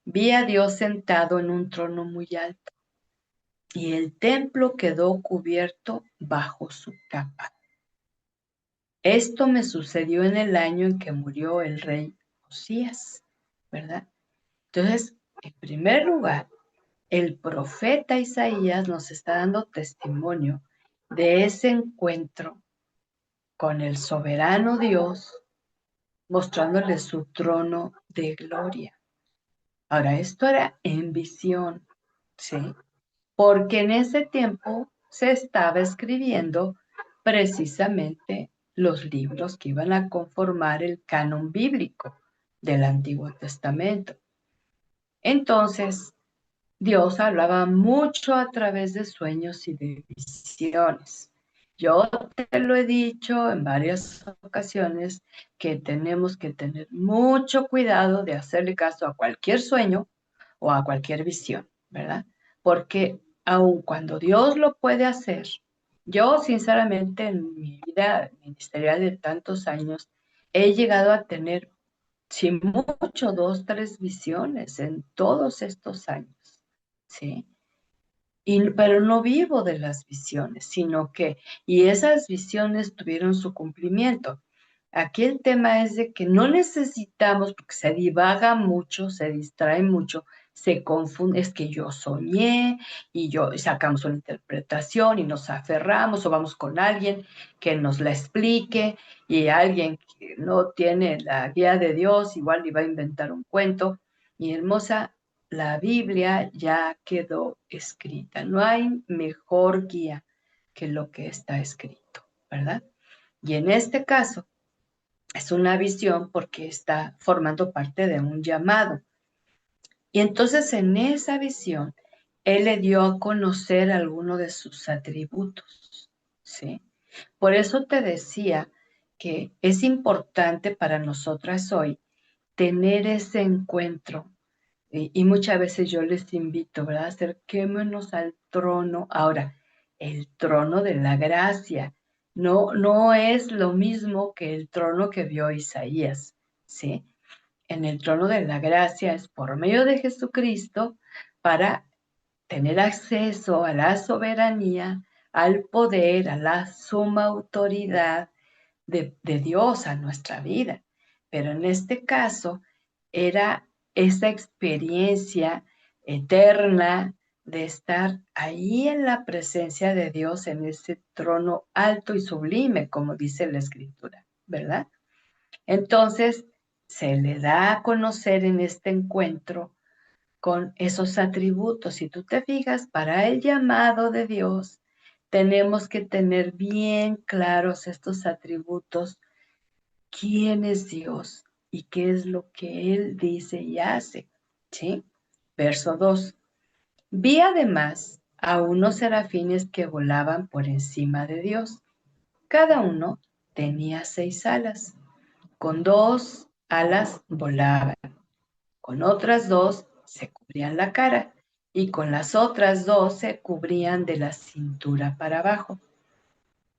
vi a Dios sentado en un trono muy alto y el templo quedó cubierto bajo su capa. Esto me sucedió en el año en que murió el rey Josías, ¿verdad? Entonces, en primer lugar, el profeta Isaías nos está dando testimonio de ese encuentro con el soberano Dios, mostrándole su trono de gloria. Ahora, esto era en visión, ¿sí? Porque en ese tiempo se estaba escribiendo precisamente los libros que iban a conformar el canon bíblico del Antiguo Testamento. Entonces, Dios hablaba mucho a través de sueños y de visiones. Yo te lo he dicho en varias ocasiones que tenemos que tener mucho cuidado de hacerle caso a cualquier sueño o a cualquier visión, ¿verdad? Porque aun cuando Dios lo puede hacer, yo sinceramente en mi vida ministerial de tantos años he llegado a tener, sin mucho, 2, 3 visiones en todos estos años, ¿sí? Pero no vivo de las visiones, sino que, y esas visiones tuvieron su cumplimiento. Aquí el tema es de que no necesitamos, porque se divaga mucho, se distrae mucho, se confunde, es que yo soñé y sacamos una interpretación y nos aferramos o vamos con alguien que nos la explique y alguien que no tiene la guía de Dios igual le va a inventar un cuento. Y hermosa, la Biblia ya quedó escrita. No hay mejor guía que lo que está escrito, ¿verdad? Y en este caso es una visión porque está formando parte de un llamado. Y entonces en esa visión, él le dio a conocer alguno de sus atributos, ¿sí? Por eso te decía que es importante para nosotras hoy tener ese encuentro. Y muchas veces yo les invito, ¿verdad? Acerquémonos al trono. Ahora, el trono de la gracia no es lo mismo que el trono que vio Isaías, ¿sí? En el trono de la gracia es por medio de Jesucristo para tener acceso a la soberanía, al poder, a la suma autoridad de Dios a nuestra vida. Pero en este caso era esa experiencia eterna de estar ahí en la presencia de Dios, en ese trono alto y sublime, como dice la Escritura, ¿verdad? Entonces, se le da a conocer en este encuentro con esos atributos. Si tú te fijas, para el llamado de Dios, tenemos que tener bien claros estos atributos. ¿Quién es Dios y qué es lo que Él dice y hace? ¿Sí? Verso 2. Vi además a unos serafines que volaban por encima de Dios. Cada uno tenía 6 alas. Con 2 alas volaban, con otras 2 se cubrían la cara y con las otras 2 se cubrían de la cintura para abajo.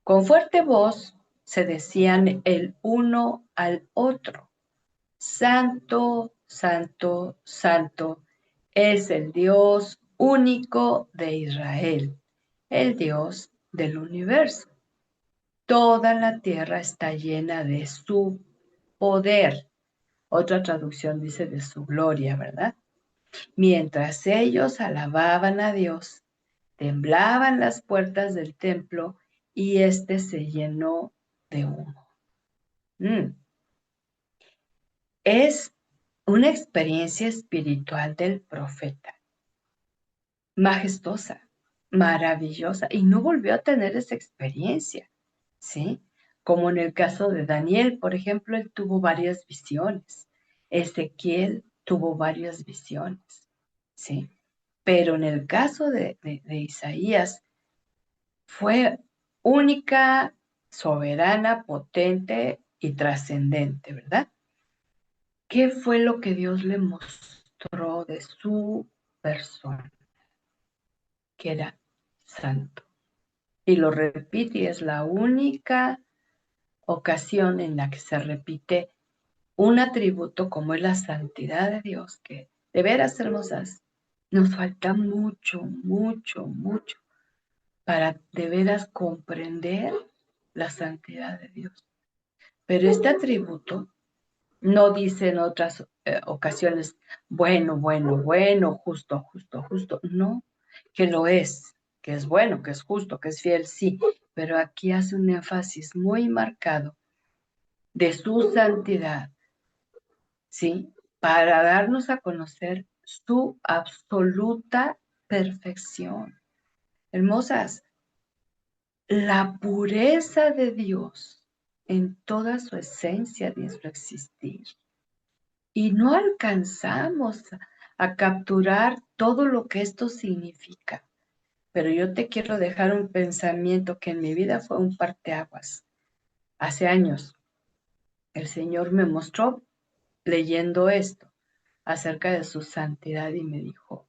Con fuerte voz se decían el uno al otro: Santo, Santo, Santo es el Dios único de Israel, el Dios del universo. Toda la tierra está llena de su poder. Otra traducción dice de su gloria, ¿verdad? Mientras ellos alababan a Dios, temblaban las puertas del templo y éste se llenó de humo. Es una experiencia espiritual del profeta, majestuosa, maravillosa, y no volvió a tener esa experiencia, ¿sí? Como en el caso de Daniel, por ejemplo, él tuvo varias visiones. Ezequiel tuvo varias visiones, ¿sí? Pero en el caso de Isaías, fue única, soberana, potente y trascendente, ¿verdad? ¿Qué fue lo que Dios le mostró de su persona? Que era santo. Y lo repite, y es la única ocasión en la que se repite un atributo como es la santidad de Dios, que de veras, hermosas, nos falta mucho, mucho, mucho para de veras comprender la santidad de Dios. Pero este atributo no dice en otras ocasiones, bueno, bueno, bueno, justo, justo, justo. No, que lo es, que es bueno, que es justo, que es fiel, sí. Pero aquí hace un énfasis muy marcado de su santidad, ¿sí? Para darnos a conocer su absoluta perfección. Hermosas, la pureza de Dios en toda su esencia de su existir. Y no alcanzamos a capturar todo lo que esto significa. Pero yo te quiero dejar un pensamiento que en mi vida fue un parteaguas. Hace años el Señor me mostró, leyendo esto, acerca de su santidad y me dijo,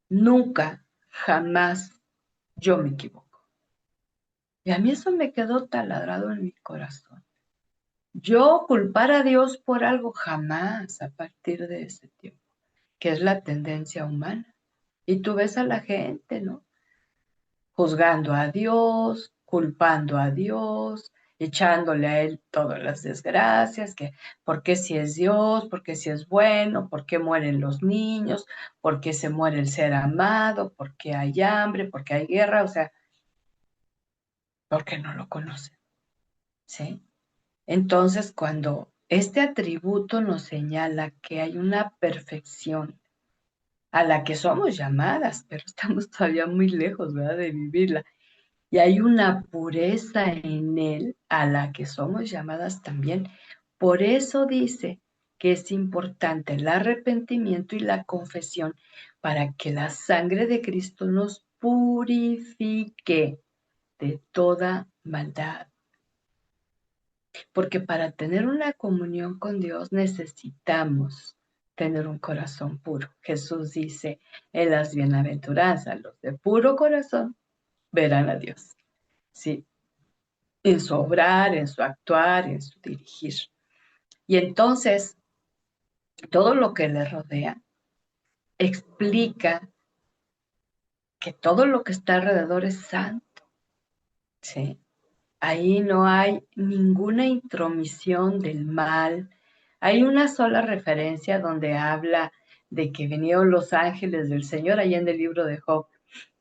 nunca, jamás yo me equivoco. Y a mí eso me quedó taladrado en mi corazón. Yo culpar a Dios por algo jamás a partir de ese tiempo, que es la tendencia humana. Y tú ves a la gente, ¿no? Juzgando a Dios, culpando a Dios, echándole a Él todas las desgracias, que por qué si es Dios, por qué si es bueno, por qué mueren los niños, por qué se muere el ser amado, por qué hay hambre, por qué hay guerra, o sea, porque no lo conocen, ¿sí? Entonces, cuando este atributo nos señala que hay una perfección a la que somos llamadas, pero estamos todavía muy lejos, ¿verdad?, de vivirla. Y hay una pureza en él a la que somos llamadas también. Por eso dice que es importante el arrepentimiento y la confesión para que la sangre de Cristo nos purifique de toda maldad. Porque para tener una comunión con Dios necesitamos tener un corazón puro. Jesús dice en las bienaventuranzas, los de puro corazón verán a Dios. Sí, en su obrar, en su actuar, en su dirigir. Y entonces, todo lo que le rodea explica que todo lo que está alrededor es santo. ¿Sí? Ahí no hay ninguna intromisión del mal. Hay una sola referencia donde habla de que vinieron los ángeles del Señor allá en el libro de Job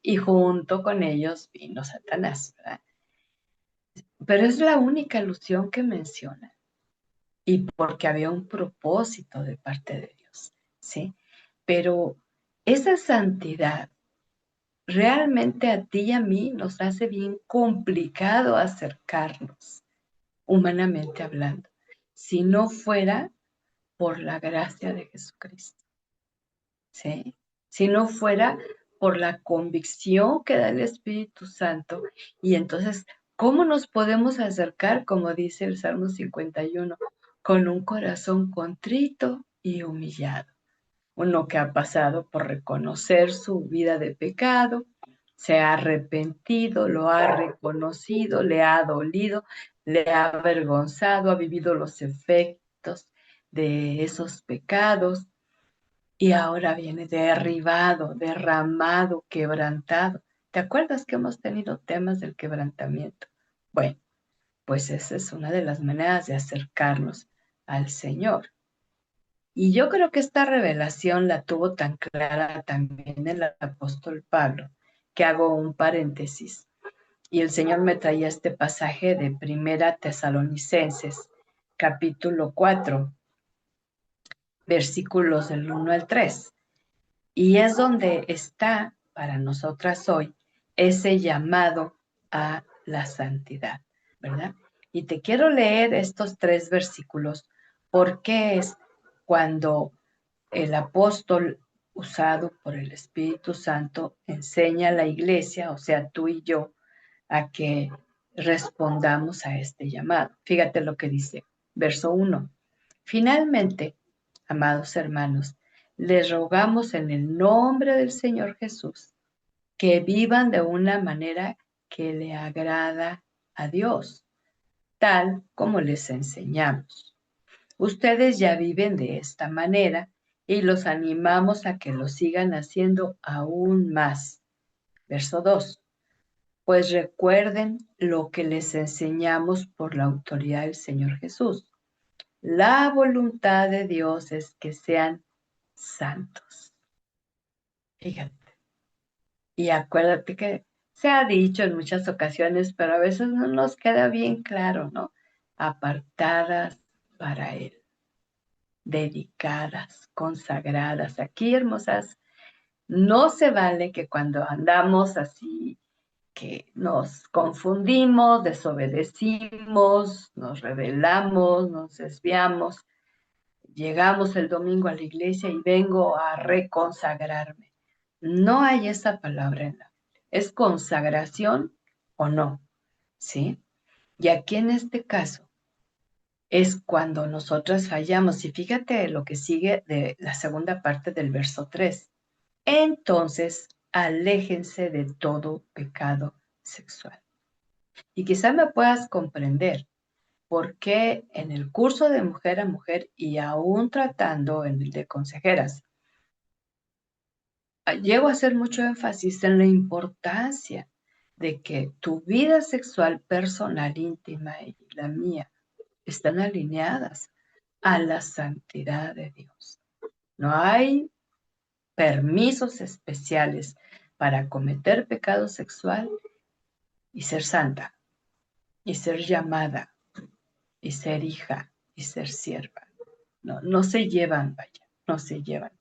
y junto con ellos vino Satanás, ¿verdad? Pero es la única alusión que menciona y porque había un propósito de parte de Dios, ¿sí? Pero esa santidad realmente a ti y a mí nos hace bien complicado acercarnos, humanamente hablando, si no fuera por la gracia de Jesucristo, ¿sí? Si no fuera por la convicción que da el Espíritu Santo y entonces ¿Cómo nos podemos acercar, como dice el Salmo 51, con un corazón contrito y humillado? Uno que ha pasado por reconocer su vida de pecado, se ha arrepentido, lo ha reconocido, le ha dolido, le ha avergonzado, ha vivido los efectos de esos pecados y ahora viene derribado, derramado, quebrantado. ¿Te acuerdas que hemos tenido temas del quebrantamiento? Bueno, pues esa es una de las maneras de acercarnos al Señor. Y yo creo que esta revelación la tuvo tan clara también el apóstol Pablo, que hago un paréntesis. Y el Señor me traía este pasaje de Primera Tesalonicenses, capítulo 4, versículos del 1 al 3. Y es donde está para nosotras hoy ese llamado a la santidad, ¿verdad? Y te quiero leer estos 3 versículos porque es cuando el apóstol usado por el Espíritu Santo enseña a la iglesia, o sea, tú y yo, a que respondamos a este llamado. Fíjate lo que dice, verso 1. Finalmente, amados hermanos, les rogamos en el nombre del Señor Jesús que vivan de una manera que le agrada a Dios, tal como les enseñamos. Ustedes ya viven de esta manera y los animamos a que lo sigan haciendo aún más. Verso 2. Pues recuerden lo que les enseñamos por la autoridad del Señor Jesús. La voluntad de Dios es que sean santos. Fíjate. Y acuérdate que se ha dicho en muchas ocasiones, pero a veces no nos queda bien claro, ¿no? Apartadas para Él, dedicadas, consagradas. Aquí, hermosas, no se vale que cuando andamos así, que nos confundimos, desobedecimos, nos rebelamos, nos desviamos, llegamos el domingo a la iglesia y vengo a reconsagrarme. No hay esa palabra en la Biblia. ¿Es consagración o no? ¿Sí? Y aquí en este caso es cuando nosotras fallamos. Y fíjate lo que sigue de la segunda parte del verso 3. Entonces, aléjense de todo pecado sexual. Y quizá me puedas comprender por qué en el curso de mujer a mujer y aún tratando en el de consejeras, llego a hacer mucho énfasis en la importancia de que tu vida sexual personal, íntima y la mía están alineadas a la santidad de Dios. No hay permisos especiales para cometer pecado sexual y ser santa, y ser llamada, y ser hija, y ser sierva. No, no se llevan, vaya, no se llevan.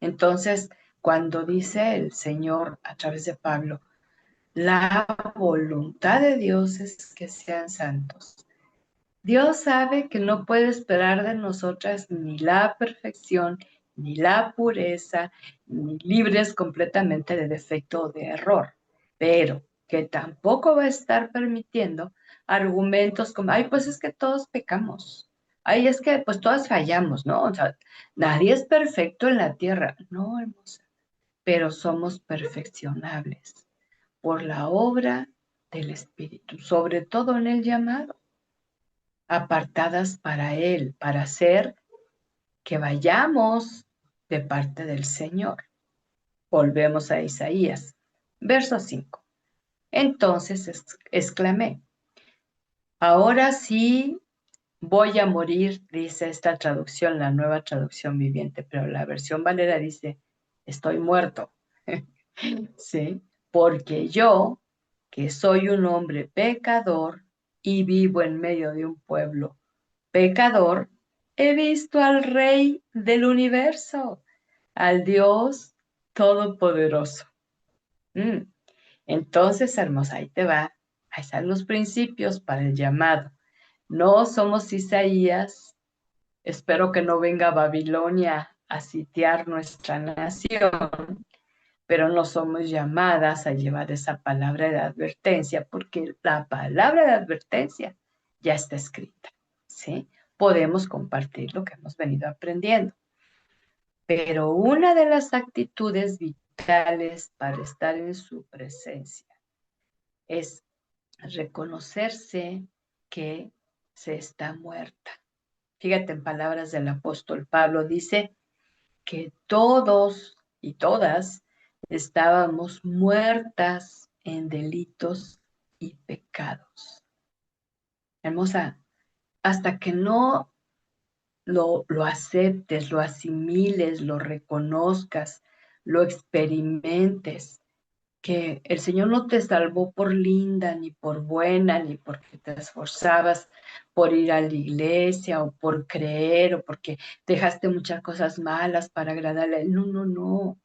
Entonces, cuando dice el Señor a través de Pablo, la voluntad de Dios es que sean santos. Dios sabe que no puede esperar de nosotras ni la perfección, ni la pureza, ni libres completamente de defecto o de error, pero que tampoco va a estar permitiendo argumentos como, ay, pues es que todos pecamos, ay, es que pues todas fallamos, ¿no? O sea, nadie es perfecto en la tierra, no, hermosa, pero somos perfeccionables por la obra del Espíritu, sobre todo en el llamado, apartadas para Él, para hacer que vayamos de parte del Señor. Volvemos a Isaías, verso 5. Entonces exclamé, ahora sí voy a morir, dice esta traducción, la nueva traducción viviente, pero la versión Valera dice, estoy muerto. ¿Sí? Porque yo, que soy un hombre pecador y vivo en medio de un pueblo pecador, he visto al Rey del universo, al Dios Todopoderoso. Mm. Entonces, hermosa, ahí te va. Ahí están los principios para el llamado. No somos Isaías. Espero que no venga Babilonia a sitiar nuestra nación. pero no somos llamadas a llevar esa palabra de advertencia, porque la palabra de advertencia ya está escrita, ¿sí? Podemos compartir lo que hemos venido aprendiendo, pero una de las actitudes vitales para estar en su presencia es reconocerse que se está muerta. Fíjate, en palabras del apóstol Pablo, dice que todos y todas estábamos muertas en delitos y pecados. Hermosa, hasta que no lo aceptes, lo asimiles, lo reconozcas, lo experimentes, que el Señor no te salvó por linda, ni por buena, ni porque te esforzabas por ir a la iglesia o por creer o porque dejaste muchas cosas malas para agradarle a Él. No, no, no.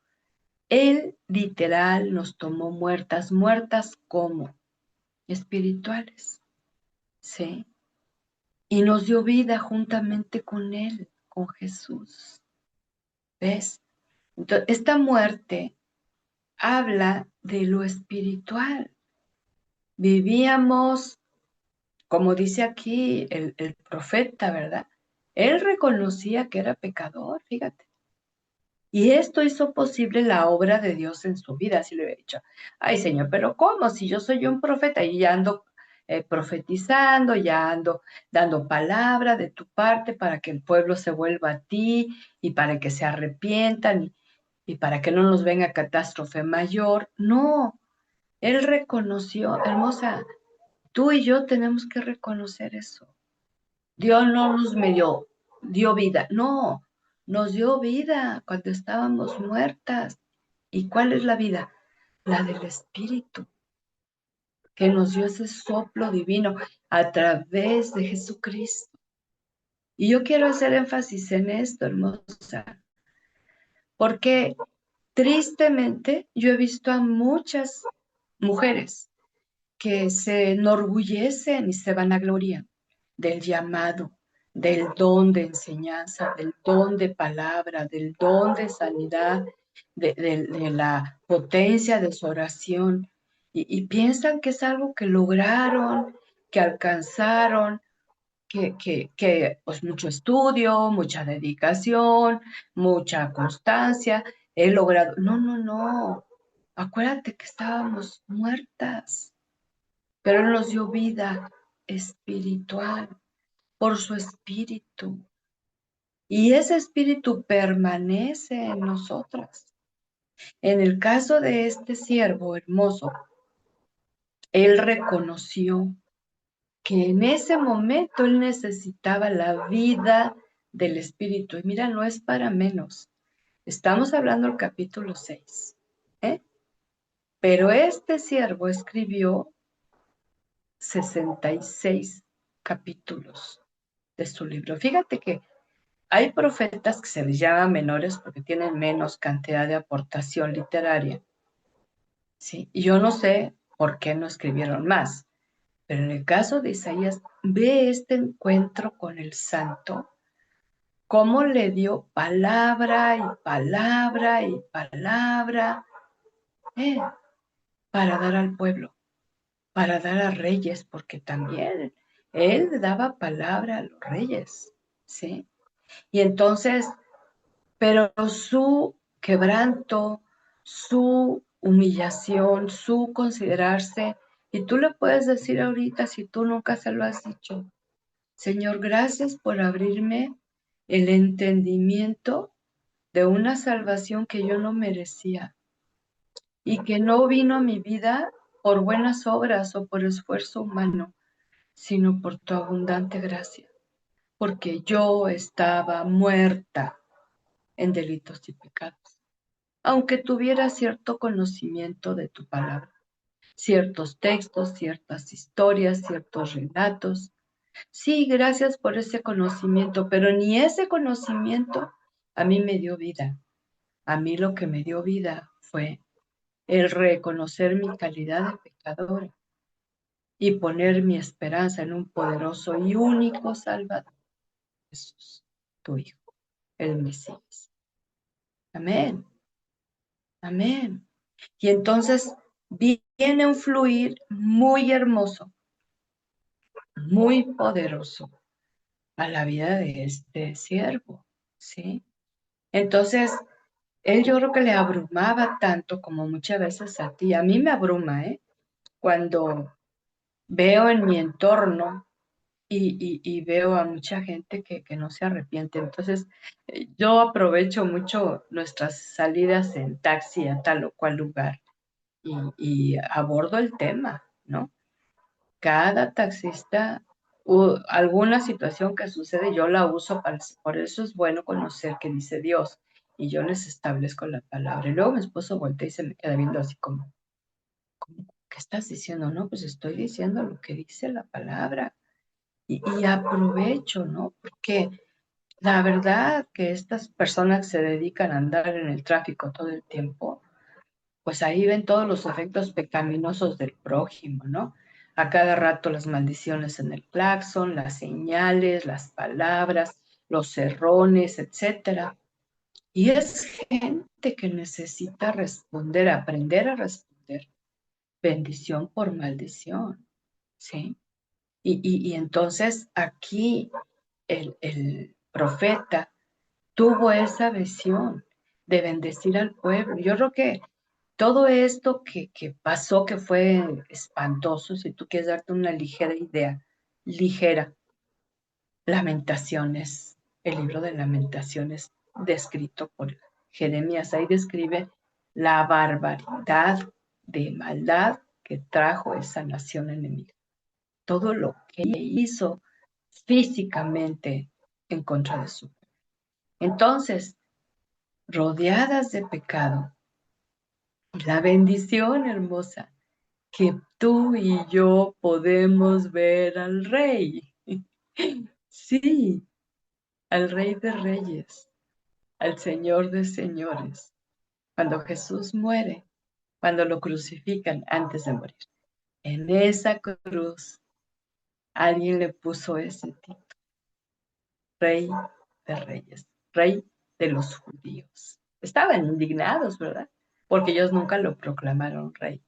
Él literal nos tomó muertas, muertas como espirituales, ¿sí? Y nos dio vida juntamente con Él, con Jesús. ¿Ves? Entonces, esta muerte habla de lo espiritual. Vivíamos, como dice aquí el profeta, ¿verdad? Él reconocía que era pecador, fíjate. Y esto hizo posible la obra de Dios en su vida. Así le había dicho, ay Señor, pero ¿cómo? Si yo soy un profeta y ya ando profetizando, ya ando dando palabra de tu parte para que el pueblo se vuelva a ti y para que se arrepientan y para que no nos venga catástrofe mayor. No, él reconoció, hermosa, tú y yo tenemos que reconocer eso. Dios no nos dio vida, no, nos dio vida cuando estábamos muertas. ¿Y cuál es la vida? La del Espíritu, que nos dio ese soplo divino a través de Jesucristo. Y yo quiero hacer énfasis en esto, hermosa, porque tristemente yo he visto a muchas mujeres que se enorgullecen y se vanaglorian del llamado, del don de enseñanza, del don de palabra, del don de sanidad, de la potencia de su oración, y piensan que es algo que lograron, que alcanzaron, que pues mucho estudio, mucha dedicación, mucha constancia, he logrado. No, no, no. Acuérdate que estábamos muertas, pero Él nos dio vida espiritual por su espíritu. Y ese espíritu permanece en nosotras. En el caso de este siervo hermoso, él reconoció que en ese momento él necesitaba la vida del espíritu. Y mira, no es para menos. Estamos hablando del capítulo 6, ¿eh? Pero este siervo escribió 66 capítulos de su libro. Fíjate que hay profetas que se les llama menores porque tienen menos cantidad de aportación literaria, ¿sí? Y yo no sé por qué no escribieron más, pero en el caso de Isaías, ve este encuentro con el santo, cómo le dio palabra y palabra y palabra eh, para dar al pueblo, para dar a reyes, porque también él daba palabra a los reyes, ¿sí? Y entonces, pero su quebranto, su humillación, su considerarse, y tú le puedes decir ahorita, si tú nunca se lo has dicho, Señor, gracias por abrirme el entendimiento de una salvación que yo no merecía y que no vino a mi vida por buenas obras o por esfuerzo humano, sino por tu abundante gracia, porque yo estaba muerta en delitos y pecados, aunque tuviera cierto conocimiento de tu palabra, ciertos textos, ciertas historias, ciertos relatos. Sí, gracias por ese conocimiento, pero ni ese conocimiento a mí me dio vida. A mí lo que me dio vida fue el reconocer mi calidad de pecadora y poner mi esperanza en un poderoso y único Salvador, Jesús, tu Hijo, el Mesías. Amén, amén. Y entonces viene un fluir muy hermoso, muy poderoso a la vida de este siervo, ¿sí? Entonces, él yo creo que le abrumaba tanto como muchas veces a ti. A mí me abruma, ¿eh? Cuando veo en mi entorno y veo a mucha gente que no se arrepiente. Entonces, yo aprovecho mucho nuestras salidas en taxi a tal o cual lugar y abordo el tema, ¿no? Cada taxista, alguna situación que sucede, yo la uso por eso es bueno conocer qué dice Dios. Y yo les establezco la palabra. Y luego mi esposo voltea y se me queda viendo así como, ¿qué estás diciendo? No, pues estoy diciendo lo que dice la palabra. Y aprovecho, ¿no? Porque la verdad que estas personas que se dedican a andar en el tráfico todo el tiempo, pues ahí ven todos los efectos pecaminosos del prójimo, ¿no? A cada rato las maldiciones en el claxon, las señales, las palabras, los serrones, etcétera. Y es gente que necesita responder, aprender a responder bendición por maldición, ¿sí? Y entonces aquí el profeta tuvo esa visión de bendecir al pueblo. Yo creo que todo esto que pasó, que fue espantoso, si tú quieres darte una ligera idea, ligera, Lamentaciones, el libro de Lamentaciones descrito por Jeremías, ahí describe la barbaridad de maldad que trajo esa nación enemiga. Todo lo que hizo físicamente en contra de su pueblo. Entonces, rodeadas de pecado, la bendición hermosa que tú y yo podemos ver al Rey. Sí, al Rey de Reyes, al Señor de Señores. Cuando Jesús muere, cuando lo crucifican antes de morir. En esa cruz, alguien le puso ese título, Rey de Reyes, Rey de los judíos. Estaban indignados, ¿verdad? Porque ellos nunca lo proclamaron rey.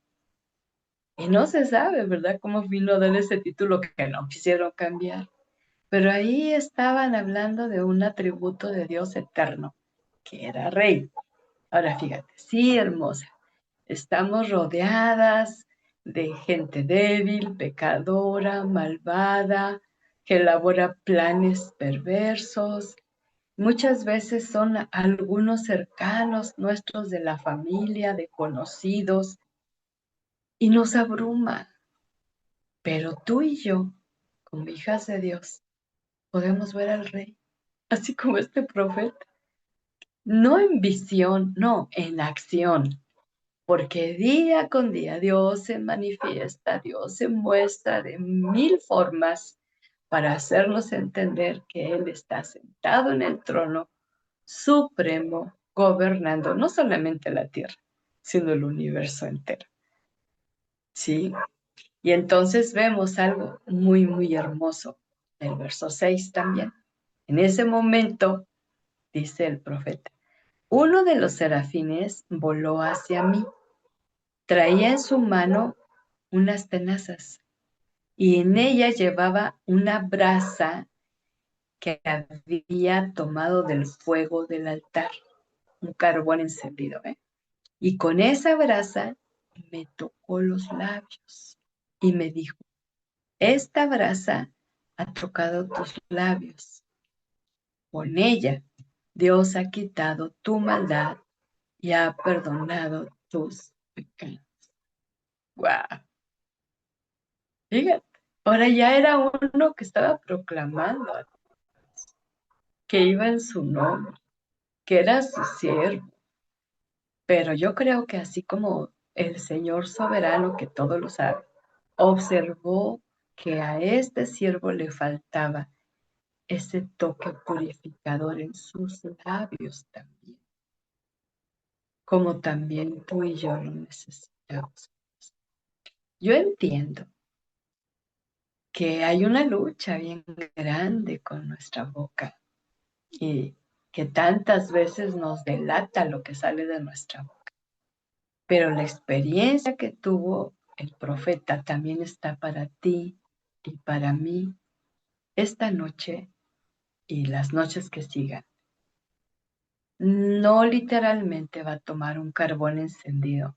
Y no se sabe, ¿verdad?, cómo vino a dar ese título que no quisieron cambiar. Pero ahí estaban hablando de un atributo de Dios eterno, que era rey. Ahora fíjate, sí, hermosa, estamos rodeadas de gente débil, pecadora, malvada, que elabora planes perversos. Muchas veces son algunos cercanos nuestros de la familia, de conocidos, y nos abruma. Pero tú y yo, como hijas de Dios, podemos ver al Rey, así como este profeta. No en visión, no, en acción. Porque día con día Dios se manifiesta, Dios se muestra de mil formas para hacernos entender que Él está sentado en el trono supremo, gobernando no solamente la tierra, sino el universo entero. ¿Sí? Y entonces vemos algo muy, muy hermoso. El verso 6 también. En ese momento, dice el profeta, uno de los serafines voló hacia mí. Traía en su mano unas tenazas y en ella llevaba una brasa que había tomado del fuego del altar, un carbón encendido, ¿eh? Y con esa brasa me tocó los labios y me dijo, esta brasa ha tocado tus labios. Con ella Dios ha quitado tu maldad y ha perdonado tus pecados. ¡Guau! Fíjate, ahora ya era uno que estaba proclamando que iba en su nombre, que era su siervo. Pero yo creo que así como el Señor soberano, que todo lo sabe, observó que a este siervo le faltaba ese toque purificador en sus labios también, como también tú y yo lo necesitamos. Yo entiendo que hay una lucha bien grande con nuestra boca y que tantas veces nos delata lo que sale de nuestra boca. pero la experiencia que tuvo el profeta también está para ti y para mí esta noche y las noches que sigan. No literalmente va a tomar un carbón encendido,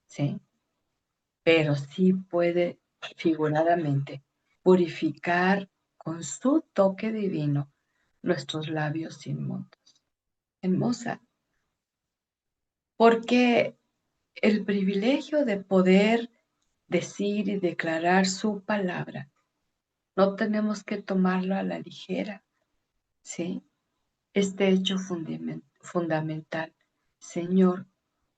¿sí? Pero sí puede figuradamente purificar con su toque divino nuestros labios inmundos. Hermosa, porque el privilegio de poder decir y declarar su palabra, no tenemos que tomarlo a la ligera, ¿sí? Este hecho fundamental, Señor,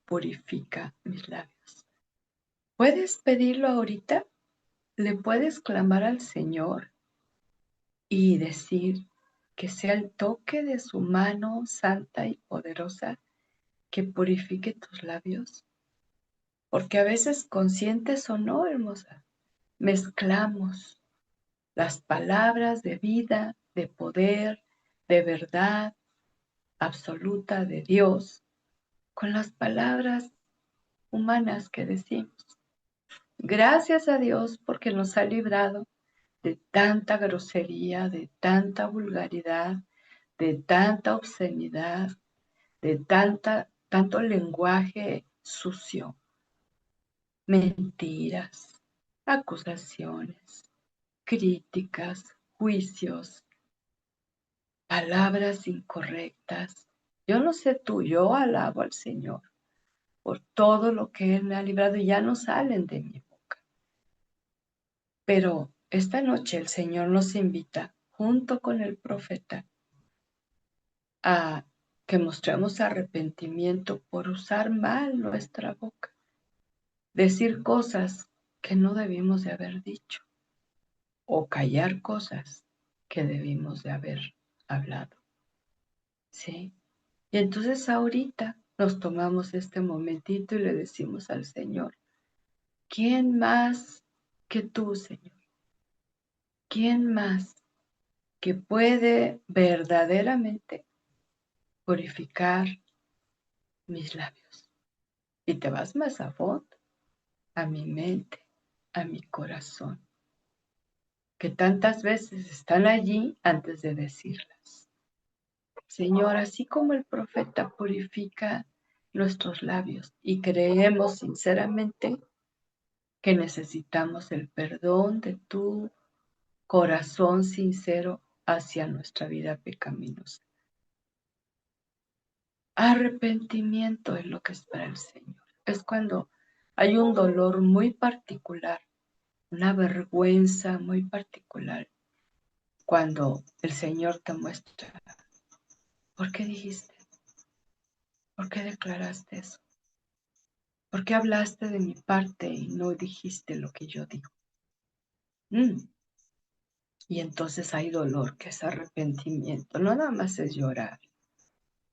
purifica mis labios. ¿Puedes pedirlo ahorita? ¿Le puedes clamar al Señor y decir que sea el toque de su mano santa y poderosa que purifique tus labios? Porque a veces, conscientes o no, hermosa, mezclamos las palabras de vida, de poder, de verdad absoluta de Dios con las palabras humanas que decimos. Gracias a Dios porque nos ha librado de tanta grosería, de tanta vulgaridad, de tanta obscenidad, de tanto lenguaje sucio, mentiras, acusaciones, críticas, juicios, palabras incorrectas. Yo no sé tú, yo alabo al Señor por todo lo que Él me ha librado y ya no salen de mi boca. Pero esta noche el Señor nos invita, junto con el profeta, a que mostremos arrepentimiento por usar mal nuestra boca, decir cosas que no debimos de haber dicho o callar cosas que debimos de haber hablado. ¿Sí? Y entonces ahorita nos tomamos este momentito y le decimos al Señor, ¿quién más que tú, Señor? ¿Quién más que puede verdaderamente purificar mis labios? Y te vas más a fondo, a mi mente, a mi corazón, que tantas veces están allí antes de decirlas. Señor, así como el profeta purifica nuestros labios y creemos sinceramente que necesitamos el perdón de tu corazón sincero hacia nuestra vida pecaminosa. Arrepentimiento es lo que espera el Señor. Es cuando hay un dolor muy particular, una vergüenza muy particular, cuando el Señor te muestra, ¿por qué dijiste? ¿Por qué declaraste eso? ¿Por qué hablaste de mi parte y no dijiste lo que yo digo? Y entonces hay dolor, que es arrepentimiento. No nada más es llorar,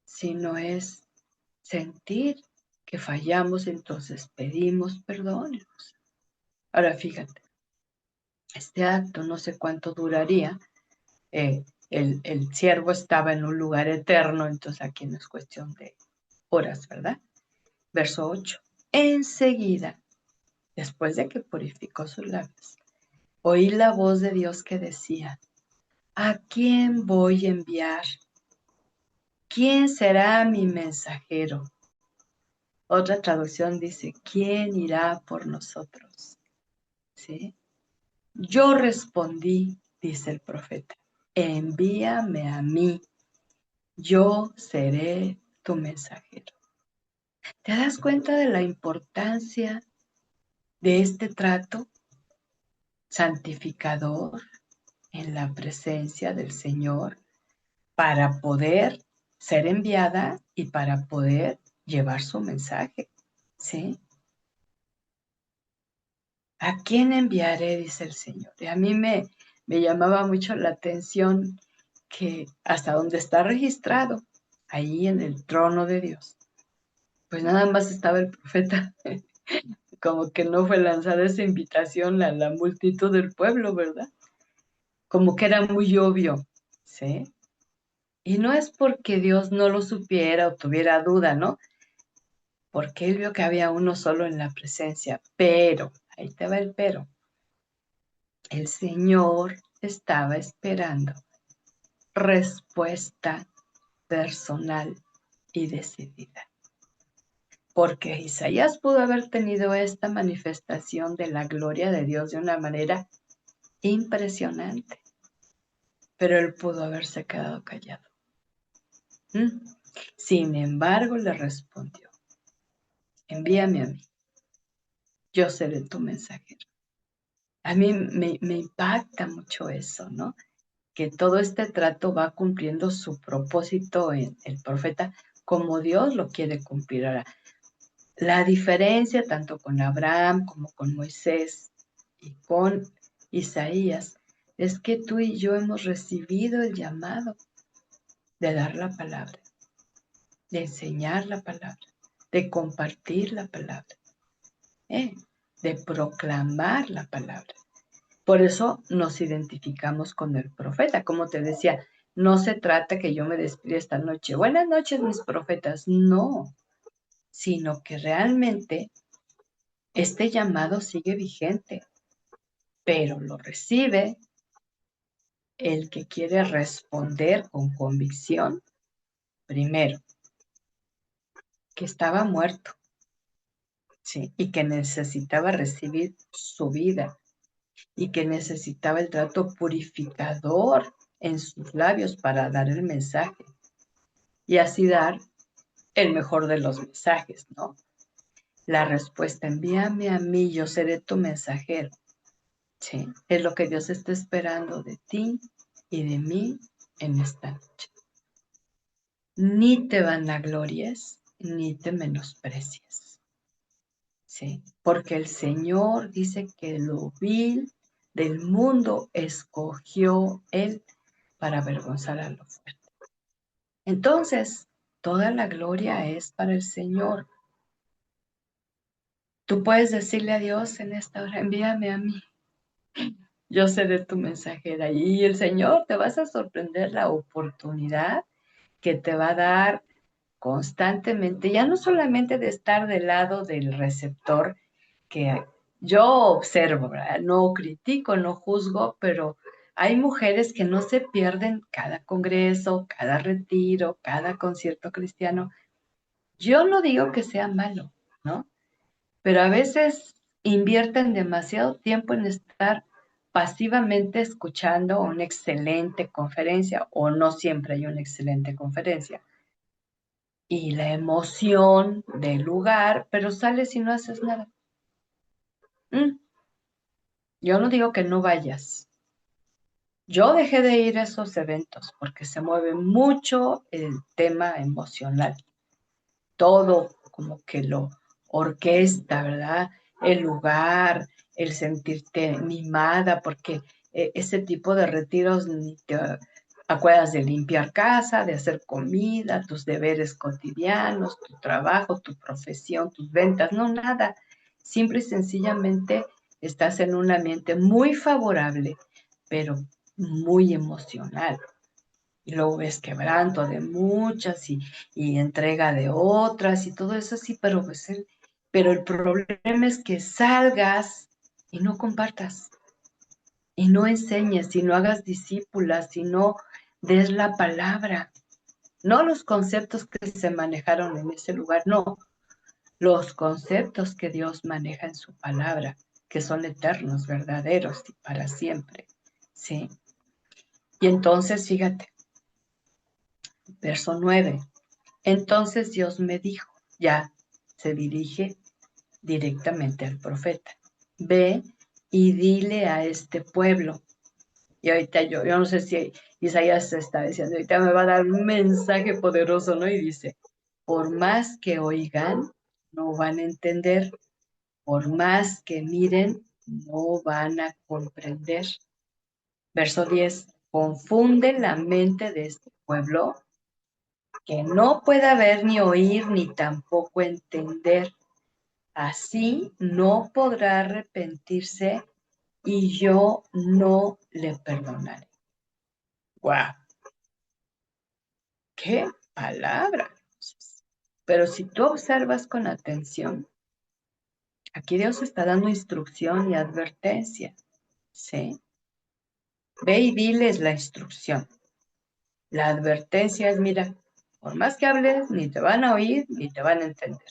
sino es sentir que fallamos, entonces pedimos perdón. Ahora fíjate, este acto no sé cuánto duraría. El siervo estaba en un lugar eterno, entonces aquí no es cuestión de horas, ¿verdad? Verso 8. Enseguida, después de que purificó sus labios, oí la voz de Dios que decía, ¿a quién voy a enviar? ¿Quién será mi mensajero? Otra traducción dice, ¿quién irá por nosotros? ¿Sí? Yo respondí, dice el profeta, envíame a mí, yo seré tu mensajero. ¿Te das cuenta de la importancia de este trato santificador en la presencia del Señor para poder ser enviada y para poder llevar su mensaje? ¿Sí? ¿A quién enviaré? Dice el Señor. Y a mí me llamaba mucho la atención que hasta donde está registrado, ahí en el trono de Dios, pues nada más estaba el profeta. Como que no fue lanzada esa invitación a la multitud del pueblo, ¿verdad? Como que era muy obvio, ¿sí? Y no es porque Dios no lo supiera o tuviera duda, ¿no? porque él vio que había uno solo en la presencia. Pero, ahí te va el pero, el Señor estaba esperando respuesta personal y decidida. Porque Isaías pudo haber tenido esta manifestación de la gloria de Dios de una manera impresionante, pero él pudo haberse quedado callado. Sin embargo, le respondió, envíame a mí, yo seré tu mensajero. A mí me impacta mucho eso, ¿no? Que todo este trato va cumpliendo su propósito en el profeta como Dios lo quiere cumplir. Ahora, la diferencia tanto con Abraham como con Moisés y con Isaías es que tú y yo hemos recibido el llamado de dar la palabra, de enseñar la palabra, de compartir la palabra, de proclamar la palabra. Por eso nos identificamos con el profeta. Como te decía, no se trata que yo me despida esta noche. Buenas noches, mis profetas. No, sino que realmente este llamado sigue vigente, pero lo recibe el que quiere responder con convicción. Primero, que estaba muerto, ¿sí? Y que necesitaba recibir su vida y que necesitaba el trato purificador en sus labios para dar el mensaje y así dar el mejor de los mensajes, ¿no? La respuesta, envíame a mí, yo seré tu mensajero. Sí, es lo que Dios está esperando de ti y de mí en esta noche. Ni te vanaglories, ni te menosprecies. Sí, porque el Señor dice que lo vil del mundo escogió Él para avergonzar a lo fuerte. Entonces, toda la gloria es para el Señor. Tú puedes decirle a Dios en esta hora, envíame a mí, yo seré tu mensajera. Y el Señor te vas a sorprender la oportunidad que te va a dar constantemente, ya no solamente de estar del lado del receptor, que yo observo, ¿verdad? No critico, no juzgo, pero hay mujeres que no se pierden cada congreso, cada retiro, cada concierto cristiano. Yo no digo que sea malo, ¿no? Pero a veces invierten demasiado tiempo en estar pasivamente escuchando una excelente conferencia o no siempre hay una excelente conferencia. Y la emoción del lugar, pero sales y no haces nada. Yo no digo que no vayas. Yo dejé de ir a esos eventos porque se mueve mucho el tema emocional. Todo como que lo orquesta, ¿verdad? El lugar, el sentirte mimada, porque ese tipo de retiros ni te acuerdas de limpiar casa, de hacer comida, tus deberes cotidianos, tu trabajo, tu profesión, tus ventas, no nada. Simple y sencillamente estás en un ambiente muy favorable, pero muy emocional. Y luego ves quebranto de muchas y entrega de otras y todo eso sí, pero, pero el problema es que salgas y no compartas, y no enseñes, y no hagas discípulas, y no des la palabra. No los conceptos que se manejaron en ese lugar, no, los conceptos que Dios maneja en su palabra, que son eternos, verdaderos y para siempre, ¿sí? Y entonces, fíjate, verso 9. Entonces Dios me dijo, ya se dirige directamente al profeta, ve y dile a este pueblo. Y ahorita yo no sé si Isaías está diciendo, ahorita me va a dar un mensaje poderoso, ¿no? Y dice, por más que oigan, no van a entender, por más que miren, no van a comprender. Verso 10, confunde la mente de este pueblo que no pueda ver ni oír ni tampoco entender. Así no podrá arrepentirse y yo no le perdonaré. ¡Guau! ¡Qué palabra! Pero si tú observas con atención, aquí Dios está dando instrucción y advertencia, ¿sí? Ve y diles la instrucción. La advertencia es, mira, por más que hables, ni te van a oír, ni te van a entender.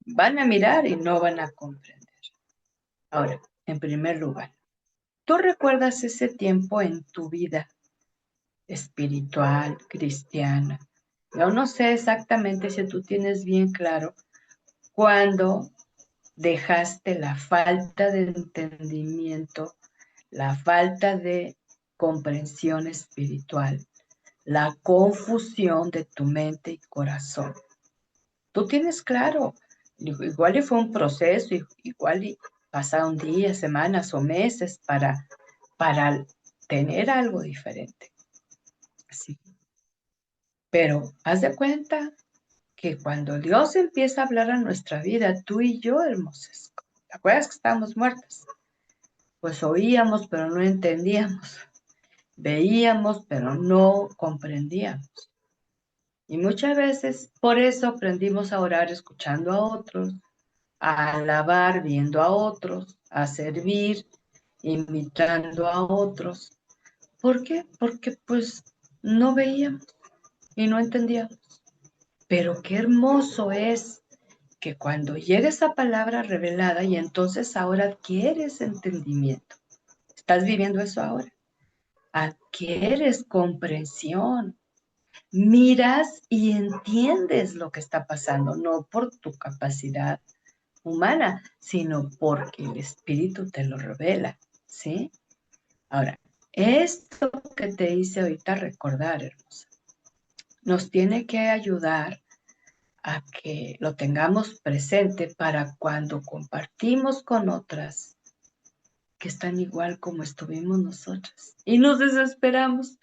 Van a mirar y no van a comprender. Ahora, en primer lugar, ¿tú recuerdas ese tiempo en tu vida espiritual, cristiana? Yo no sé exactamente si tú tienes bien claro cuándo dejaste la falta de entendimiento, la falta de comprensión espiritual, la confusión de tu mente y corazón. Tú tienes claro, igual y fue un proceso, igual y pasaron días, semanas o meses para tener algo diferente. Sí. Pero haz de cuenta que cuando Dios empieza a hablar a nuestra vida, tú y yo, hermosas, ¿te acuerdas que estábamos muertas? Pues oíamos, pero no entendíamos. Veíamos, pero no comprendíamos. Y muchas veces por eso aprendimos a orar escuchando a otros, a alabar viendo a otros, a servir imitando a otros. ¿Por qué? Porque pues no veíamos y no entendíamos. Pero qué hermoso es que cuando llega esa palabra revelada y entonces ahora adquieres entendimiento. ¿Estás viviendo eso ahora? Adquieres comprensión. Miras y entiendes lo que está pasando, no por tu capacidad humana, sino porque el Espíritu te lo revela, ¿sí? Ahora, esto que te hice ahorita recordar, hermosa, nos tiene que ayudar a que lo tengamos presente para cuando compartimos con otras que están igual como estuvimos nosotras y nos desesperamos.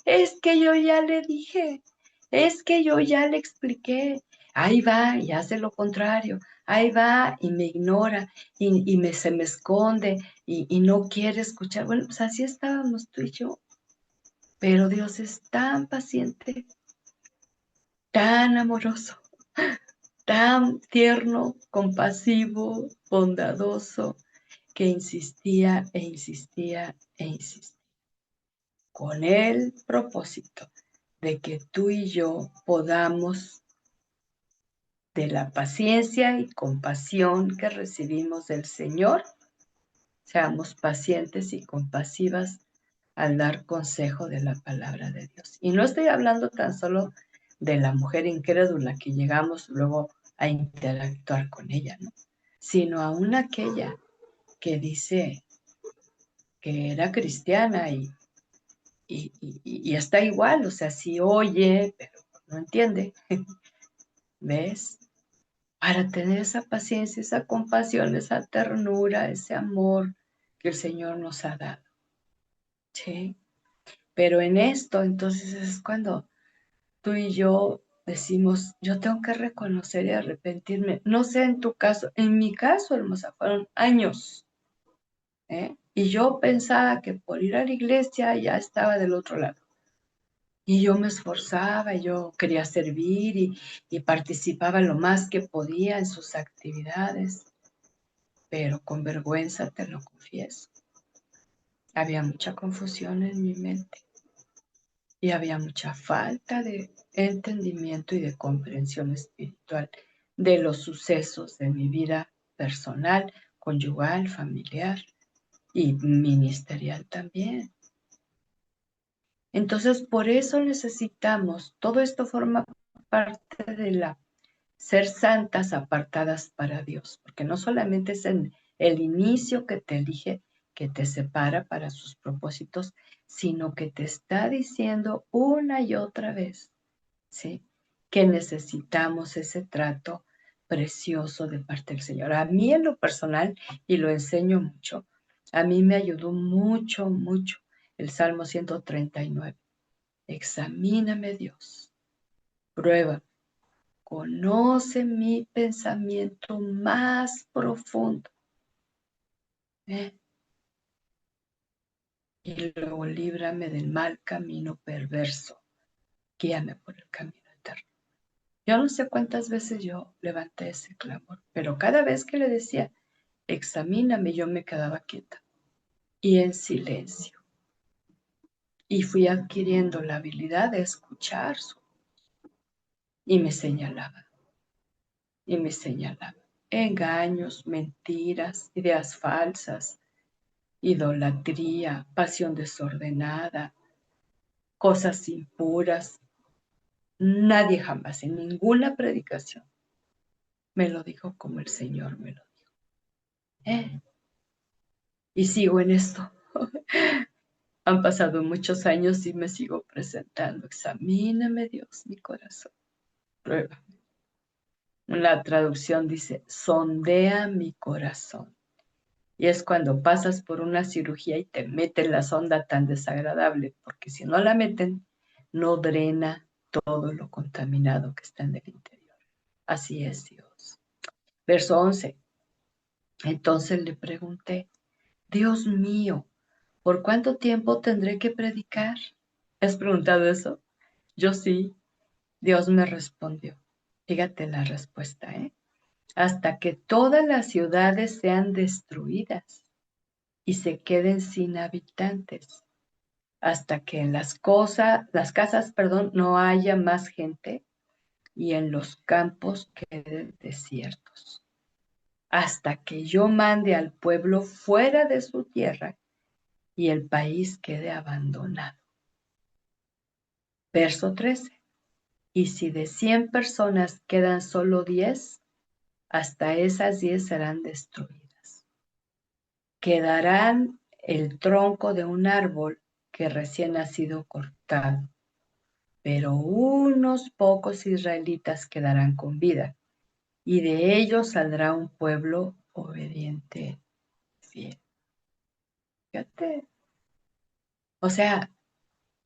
Es que yo ya le dije, es que yo ya le expliqué. Ahí va y hace lo contrario. Ahí va y me ignora y se me esconde y no quiere escuchar. Bueno, pues así estábamos tú y yo. Pero Dios es tan paciente, tan amoroso, tan tierno, compasivo, bondadoso, que insistía e insistía e insistía, con el propósito de que tú y yo podamos, de la paciencia y compasión que recibimos del Señor, seamos pacientes y compasivas al dar consejo de la palabra de Dios. Y no estoy hablando tan solo de la mujer incrédula que llegamos luego a interactuar con ella, ¿no? Sino aún aquella que dice que era cristiana y está igual, o sea, sí oye, pero no entiende, ¿ves? Para tener esa paciencia, esa compasión, esa ternura, ese amor que el Señor nos ha dado, ¿sí? Pero en esto, entonces es cuando tú y yo decimos, yo tengo que reconocer y arrepentirme. No sé en tu caso, en mi caso, hermosa, fueron años, ¿eh? Y yo pensaba que por ir a la iglesia ya estaba del otro lado. Y yo me esforzaba, yo quería servir y participaba lo más que podía en sus actividades, pero con vergüenza te lo confieso. Había mucha confusión en mi mente y había mucha falta de entendimiento y de comprensión espiritual de los sucesos de mi vida personal, conyugal, familiar y ministerial también. Entonces, por eso necesitamos, todo esto forma parte de la ser santas apartadas para Dios, porque no solamente es en el inicio que te elige, que te separa para sus propósitos, sino que te está diciendo una y otra vez, ¿sí? Que necesitamos ese trato precioso de parte del Señor. A mí en lo personal, y lo enseño mucho, a mí me ayudó mucho, mucho el Salmo 139. Examíname, Dios, prueba. Conoce mi pensamiento más profundo, ¿eh? Y luego líbrame del mal camino perverso. Guíame por el camino eterno. Yo no sé cuántas veces yo levanté ese clamor, pero cada vez que le decía, examíname, yo me quedaba quieta y en silencio. Y fui adquiriendo la habilidad de escuchar y me señalaba, y me señalaba. Engaños, mentiras, ideas falsas, idolatría, pasión desordenada, cosas impuras. Nadie jamás en ninguna predicación me lo dijo como el Señor me lo dijo. Y sigo en esto. Han pasado muchos años y me sigo presentando. Examíname, Dios, mi corazón. Prueba. La traducción dice, sondea mi corazón. Y es cuando pasas por una cirugía y te meten la sonda tan desagradable, porque si no la meten, no drena todo lo contaminado que está en el interior. Así es Dios. Verso 11. Entonces le pregunté, Dios mío, ¿por cuánto tiempo tendré que predicar? ¿Has preguntado eso? Yo sí. Dios me respondió. Fíjate la respuesta, ¿eh? Hasta que todas las ciudades sean destruidas y se queden sin habitantes, hasta que en las casas, no haya más gente y en los campos queden desiertos, hasta que yo mande al pueblo fuera de su tierra y el país quede abandonado. Verso 13. Y si de 100 personas quedan solo 10, hasta esas 10 serán destruidas. Quedarán el tronco de un árbol que recién ha sido cortado, pero unos pocos israelitas quedarán con vida, y de ellos saldrá un pueblo obediente, fiel. Fíjate. O sea,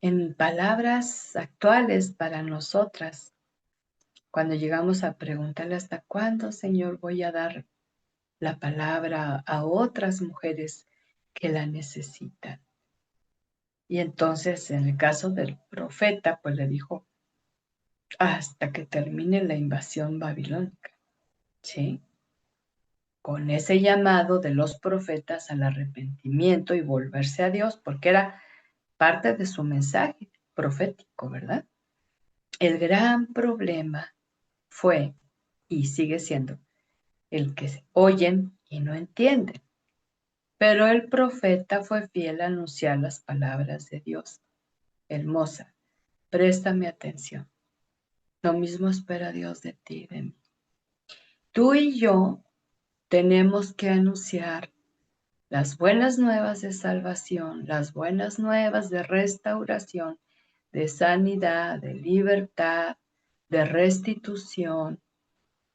en palabras actuales para nosotras, cuando llegamos a preguntarle hasta cuándo, Señor, voy a dar la palabra a otras mujeres que la necesitan. Y entonces, en el caso del profeta, pues le dijo, hasta que termine la invasión babilónica, ¿sí? Con ese llamado de los profetas al arrepentimiento y volverse a Dios, porque era parte de su mensaje profético, ¿verdad? El gran problema fue, y sigue siendo, el que oyen y no entienden. Pero el profeta fue fiel a anunciar las palabras de Dios. Hermosa, préstame atención. Lo mismo espera Dios de ti, de mí. Tú y yo tenemos que anunciar las buenas nuevas de salvación, las buenas nuevas de restauración, de sanidad, de libertad, de restitución,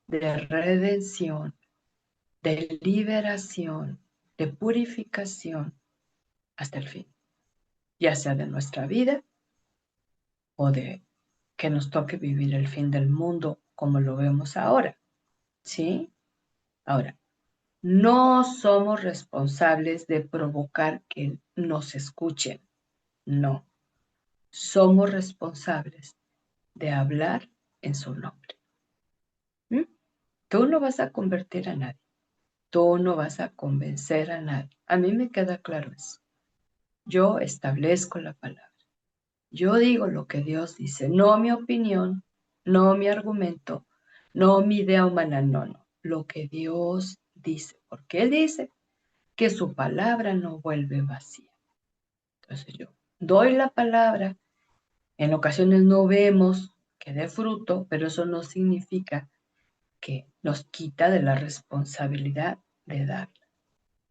de redención, de liberación, de purificación, hasta el fin, ya sea de nuestra vida o de que nos toque vivir el fin del mundo como lo vemos ahora, ¿sí? Ahora, no somos responsables de provocar que nos escuchen, no. Somos responsables de hablar en su nombre. ¿Mm? Tú no vas a convertir a nadie, tú no vas a convencer a nadie. A mí me queda claro eso. Yo establezco la palabra. Yo digo lo que Dios dice, no mi opinión, no mi argumento, no mi idea humana, no. Lo que Dios dice, porque Él dice que su palabra no vuelve vacía. Entonces yo doy la palabra, en ocasiones no vemos que dé fruto, pero eso no significa que nos quita de la responsabilidad de darla.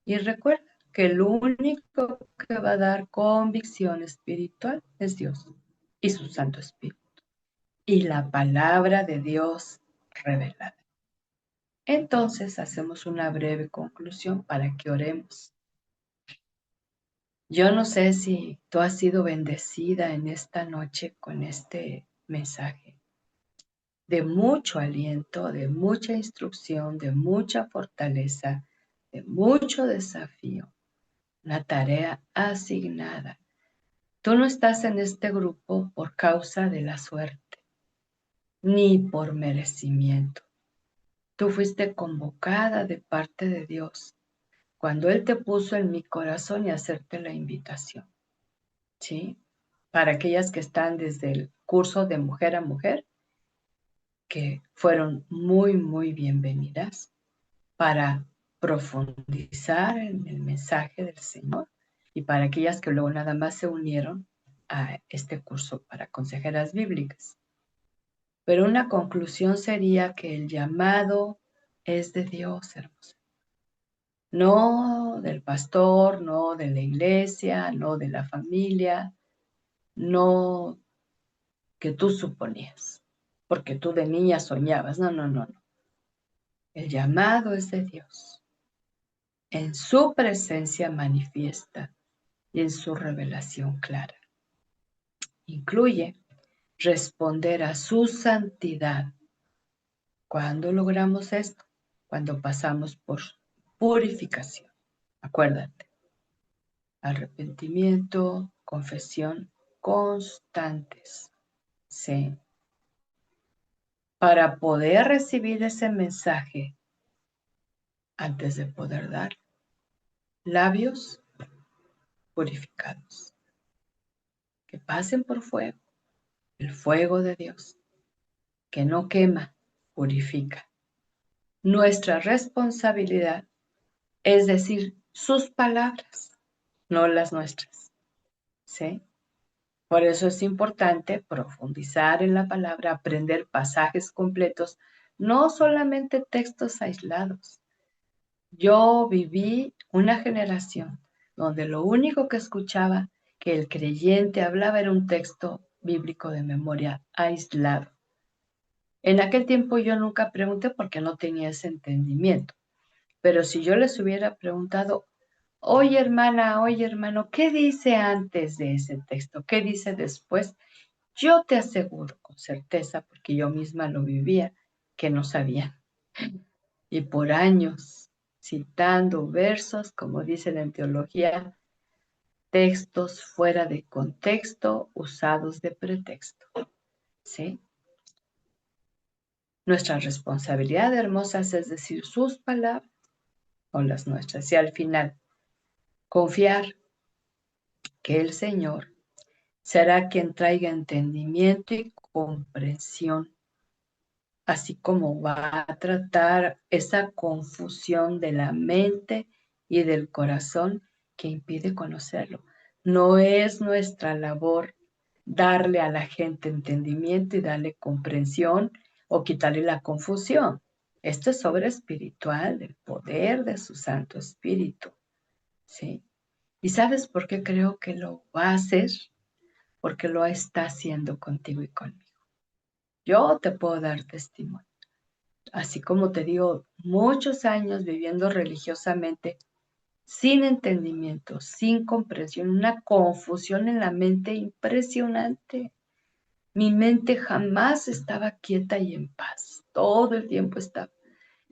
Y recuerda que el único que va a dar convicción espiritual es Dios y su Santo Espíritu. Y la palabra de Dios revelada. Entonces hacemos una breve conclusión para que oremos. Yo no sé si tú has sido bendecida en esta noche con este mensaje de mucho aliento, de mucha instrucción, de mucha fortaleza, de mucho desafío, una tarea asignada. Tú no estás en este grupo por causa de la suerte. ni por merecimiento. Tú fuiste convocada de parte de Dios cuando Él te puso en mi corazón y hacerte la invitación, ¿sí? Para aquellas que están desde el curso de mujer a mujer, que fueron muy, muy bienvenidas para profundizar en el mensaje del Señor, y para aquellas que luego nada más se unieron a este curso para consejeras bíblicas. Pero una conclusión sería que el llamado es de Dios, hermosa. No del pastor, no de la iglesia, no de la familia, no que tú suponías, porque tú de niña soñabas. No, no, no, no. El llamado es de Dios. En su presencia manifiesta y en su revelación clara. Incluye responder a su santidad. ¿Cuándo logramos esto? Cuando pasamos por purificación. Acuérdate, arrepentimiento, confesión constantes. Sí. Para poder recibir ese mensaje antes de poder dar, labios purificados. Que pasen por fuego, el fuego de Dios, que no quema, purifica. Nuestra responsabilidad es decir sus palabras, no las nuestras, ¿sí? Por eso es importante profundizar en la palabra, aprender pasajes completos, no solamente textos aislados. Yo viví una generación donde lo único que escuchaba que el creyente hablaba era un texto bíblico de memoria aislado. En aquel tiempo yo nunca pregunté porque no tenía ese entendimiento. Pero si yo les hubiera preguntado, oye hermana, oye hermano, ¿qué dice antes de ese texto? ¿Qué dice después? Yo te aseguro con certeza, porque yo misma lo vivía, que no sabían. Y por años, citando versos, como dicen en teología, textos fuera de contexto, usados de pretexto. ¿Sí? Nuestra responsabilidad, hermosas, es decir sus palabras o las nuestras. Y al final, confiar que el Señor será quien traiga entendimiento y comprensión, así como va a tratar esa confusión de la mente y del corazón que impide conocerlo. No es nuestra labor darle a la gente entendimiento y darle comprensión o quitarle la confusión. Esto es obra espiritual del poder de su Santo Espíritu, ¿sí? ¿Y sabes por qué creo que lo va a hacer? Porque lo está haciendo contigo y conmigo. Yo te puedo dar testimonio. Así como te digo, muchos años viviendo religiosamente, sin entendimiento, sin comprensión, una confusión en la mente impresionante. Mi mente jamás estaba quieta y en paz. Todo el tiempo estaba,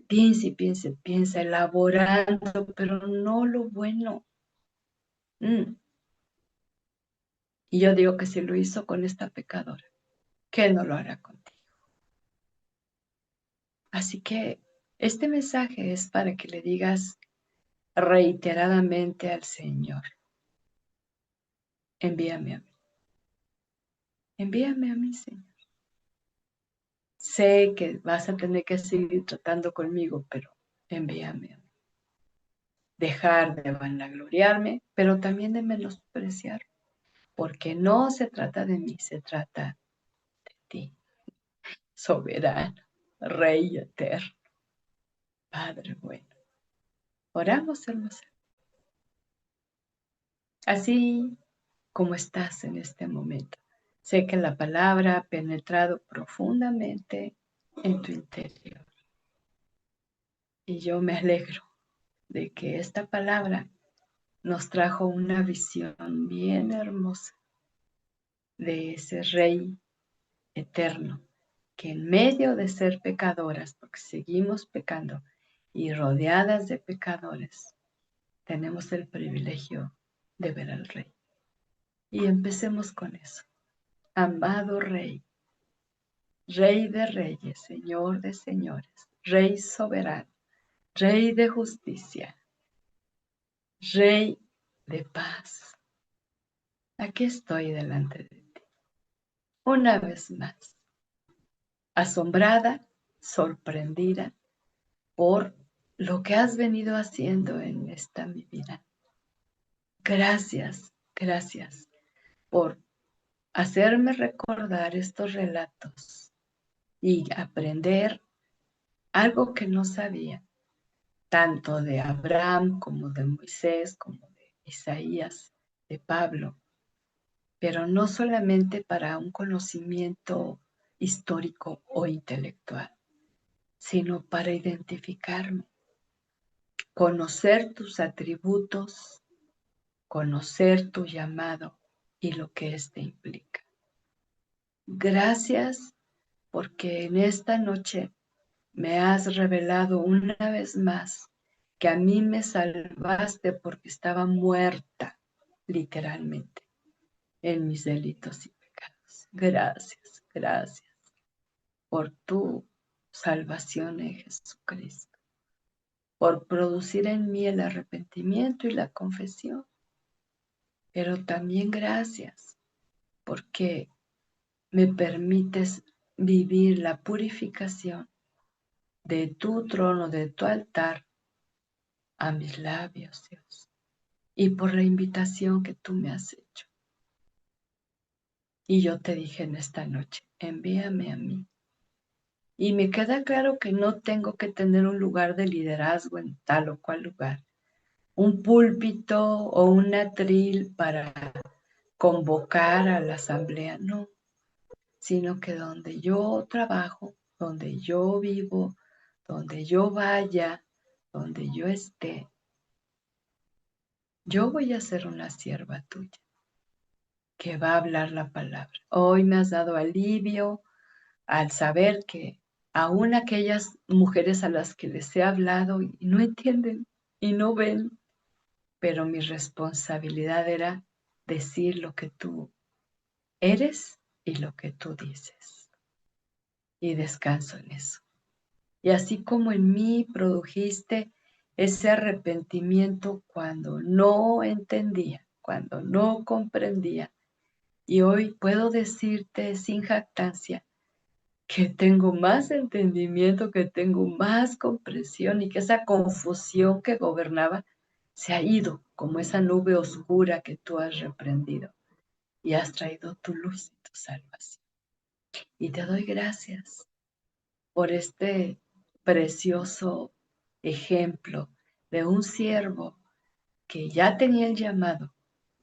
piensa y piensa, piensa, elaborando, pero no lo bueno. Y yo digo que si lo hizo con esta pecadora, ¿qué no lo hará contigo? Así que este mensaje es para que le digas reiteradamente al Señor, envíame a mí, Señor. Sé que vas a tener que seguir tratando conmigo, pero envíame a mí. Dejar de vanagloriarme, pero también de menospreciar, porque no se trata de mí, se trata de ti, soberano, Rey eterno, Padre bueno. Oramos, hermosa. Así como estás en este momento. Sé que la palabra ha penetrado profundamente en tu interior. Y yo me alegro de que esta palabra nos trajo una visión bien hermosa de ese Rey eterno, que en medio de ser pecadoras, porque seguimos pecando y rodeadas de pecadores, tenemos el privilegio de ver al Rey. Y empecemos con eso. Amado Rey, Rey de reyes, Señor de señores, Rey soberano, Rey de justicia, Rey de paz. Aquí estoy delante de ti, una vez más, asombrada, sorprendida por lo que has venido haciendo en esta mi vida. Gracias, gracias por hacerme recordar estos relatos y aprender algo que no sabía, tanto de Abraham como de Moisés, como de Isaías, de Pablo, pero no solamente para un conocimiento histórico o intelectual, sino para identificarme, conocer tus atributos, conocer tu llamado y lo que éste implica. Gracias porque en esta noche me has revelado una vez más que a mí me salvaste porque estaba muerta, literalmente, en mis delitos y pecados. Gracias, gracias por tu salvación en Jesucristo, por producir en mí el arrepentimiento y la confesión. Pero también gracias porque me permites vivir la purificación de tu trono, de tu altar, a mis labios, Dios, y por la invitación que tú me has hecho. Y yo te dije en esta noche, envíame a mí. Y me queda claro que no tengo que tener un lugar de liderazgo en tal o cual lugar, un púlpito o un atril para convocar a la asamblea, no, sino que donde yo trabajo, donde yo vivo, donde yo vaya, donde yo esté, yo voy a ser una sierva tuya que va a hablar la palabra. Hoy me has dado alivio al saber que aún aquellas mujeres a las que les he hablado y no entienden y no ven, pero mi responsabilidad era decir lo que tú eres y lo que tú dices. Y descanso en eso. Y así como en mí produjiste ese arrepentimiento cuando no entendía, cuando no comprendía, y hoy puedo decirte sin jactancia que tengo más entendimiento, que tengo más comprensión y que esa confusión que gobernaba se ha ido como esa nube oscura que tú has reprendido y has traído tu luz y tu salvación. Y te doy gracias por este precioso ejemplo de un siervo que ya tenía el llamado,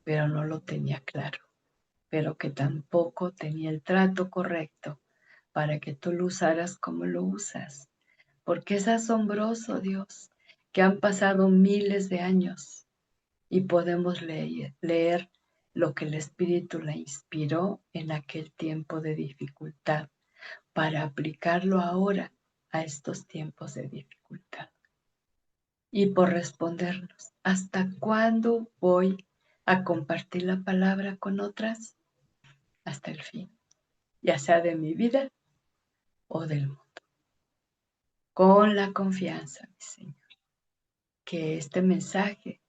pero no lo tenía claro, pero que tampoco tenía el trato correcto para que tú lo usaras como lo usas. Porque es asombroso, Dios, que han pasado miles de años y podemos leer lo que el Espíritu le inspiró en aquel tiempo de dificultad para aplicarlo ahora a estos tiempos de dificultad. Y por respondernos, ¿hasta cuándo voy a compartir la palabra con otras? Hasta el fin, ya sea de mi vida o del mundo. Con la confianza, mi Señor, que este mensaje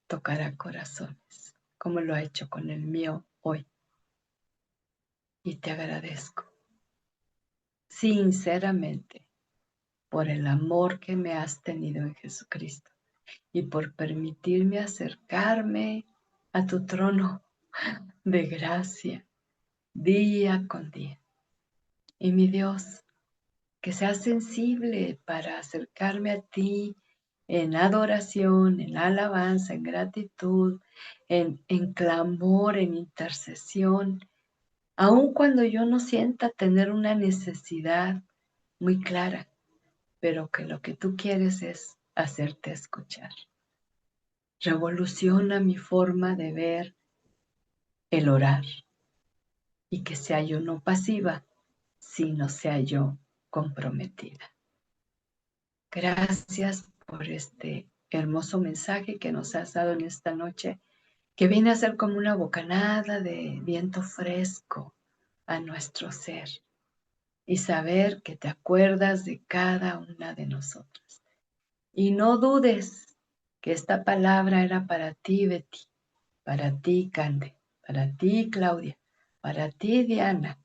tocará corazones, como lo ha hecho con el mío hoy. Y te agradezco sinceramente por el amor que me has tenido en Jesucristo y por permitirme acercarme a tu trono de gracia día con día. Y mi Dios, que sea sensible para acercarme a ti en adoración, en alabanza, en gratitud, en clamor, en intercesión, aun cuando yo no sienta tener una necesidad muy clara, pero que lo que tú quieres es hacerte escuchar. Revoluciona mi forma de ver el orar y que sea yo no pasiva, sino sea yo comprometida. Gracias por este hermoso mensaje que nos has dado en esta noche, que viene a ser como una bocanada de viento fresco a nuestro ser. y saber que te acuerdas de cada una de nosotras. Y no dudes que esta palabra era para ti, Betty, para ti, Cande, para ti, Claudia, para ti, Diana,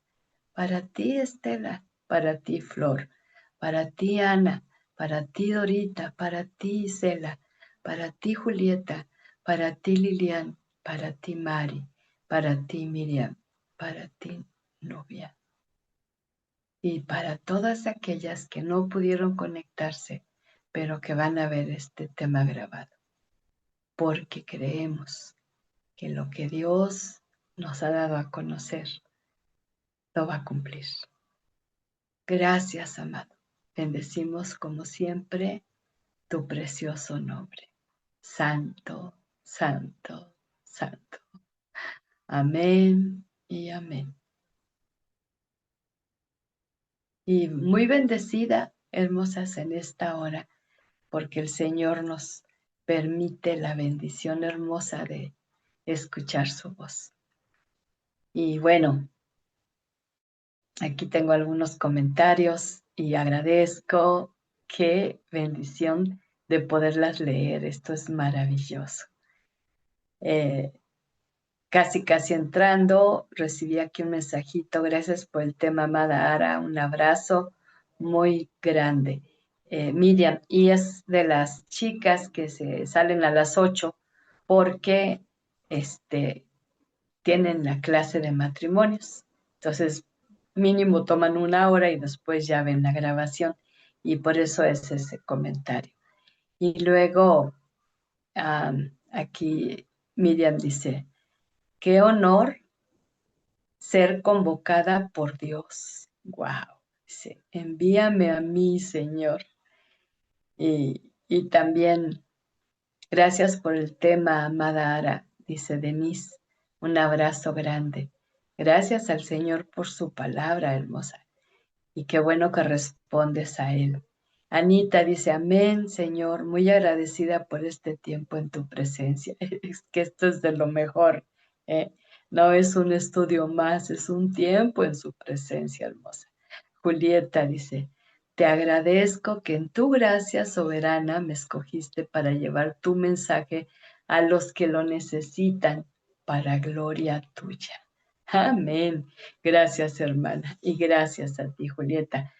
para ti, Estela, para ti, Flor, para ti, Ana, para ti, Dorita, para ti, Isela, para ti, Julieta, para ti, Lilian, para ti, Mari, para ti, Miriam, para ti, Novia. Y para todas aquellas que no pudieron conectarse, pero que van a ver este tema grabado, porque creemos que lo que Dios nos ha dado a conocer lo va a cumplir. Gracias, amado. Bendecimos como siempre tu precioso nombre. Santo, santo, santo. Amén y amén. Y muy bendecida, hermosas, en esta hora, porque el Señor nos permite la bendición hermosa de escuchar su voz. Y bueno, aquí tengo algunos comentarios y agradezco. Qué bendición de poderlas leer. Esto es maravilloso. Casi entrando, recibí aquí un mensajito. Gracias por el tema, amada Ara. Un abrazo muy grande. Miriam, y es de las chicas que se salen a las 8 porque tienen la clase de matrimonios. Entonces, mínimo toman una hora y después ya ven la grabación. Y por eso es ese comentario. Y luego, aquí Miriam dice, qué honor ser convocada por Dios. Wow. Dice, envíame a mí, Señor. Y también, gracias por el tema, amada Ara, dice Denise. Un abrazo grande. Gracias al Señor por su palabra hermosa. Y qué bueno que respondes a Él. Anita dice, amén, Señor, muy agradecida por este tiempo en tu presencia. Es que esto es de lo mejor. ¿Eh? No es un estudio más, es un tiempo en su presencia hermosa. Julieta dice, te agradezco que en tu gracia soberana me escogiste para llevar tu mensaje a los que lo necesitan para gloria tuya. Amén. Gracias, hermana. Y gracias a ti, Julieta,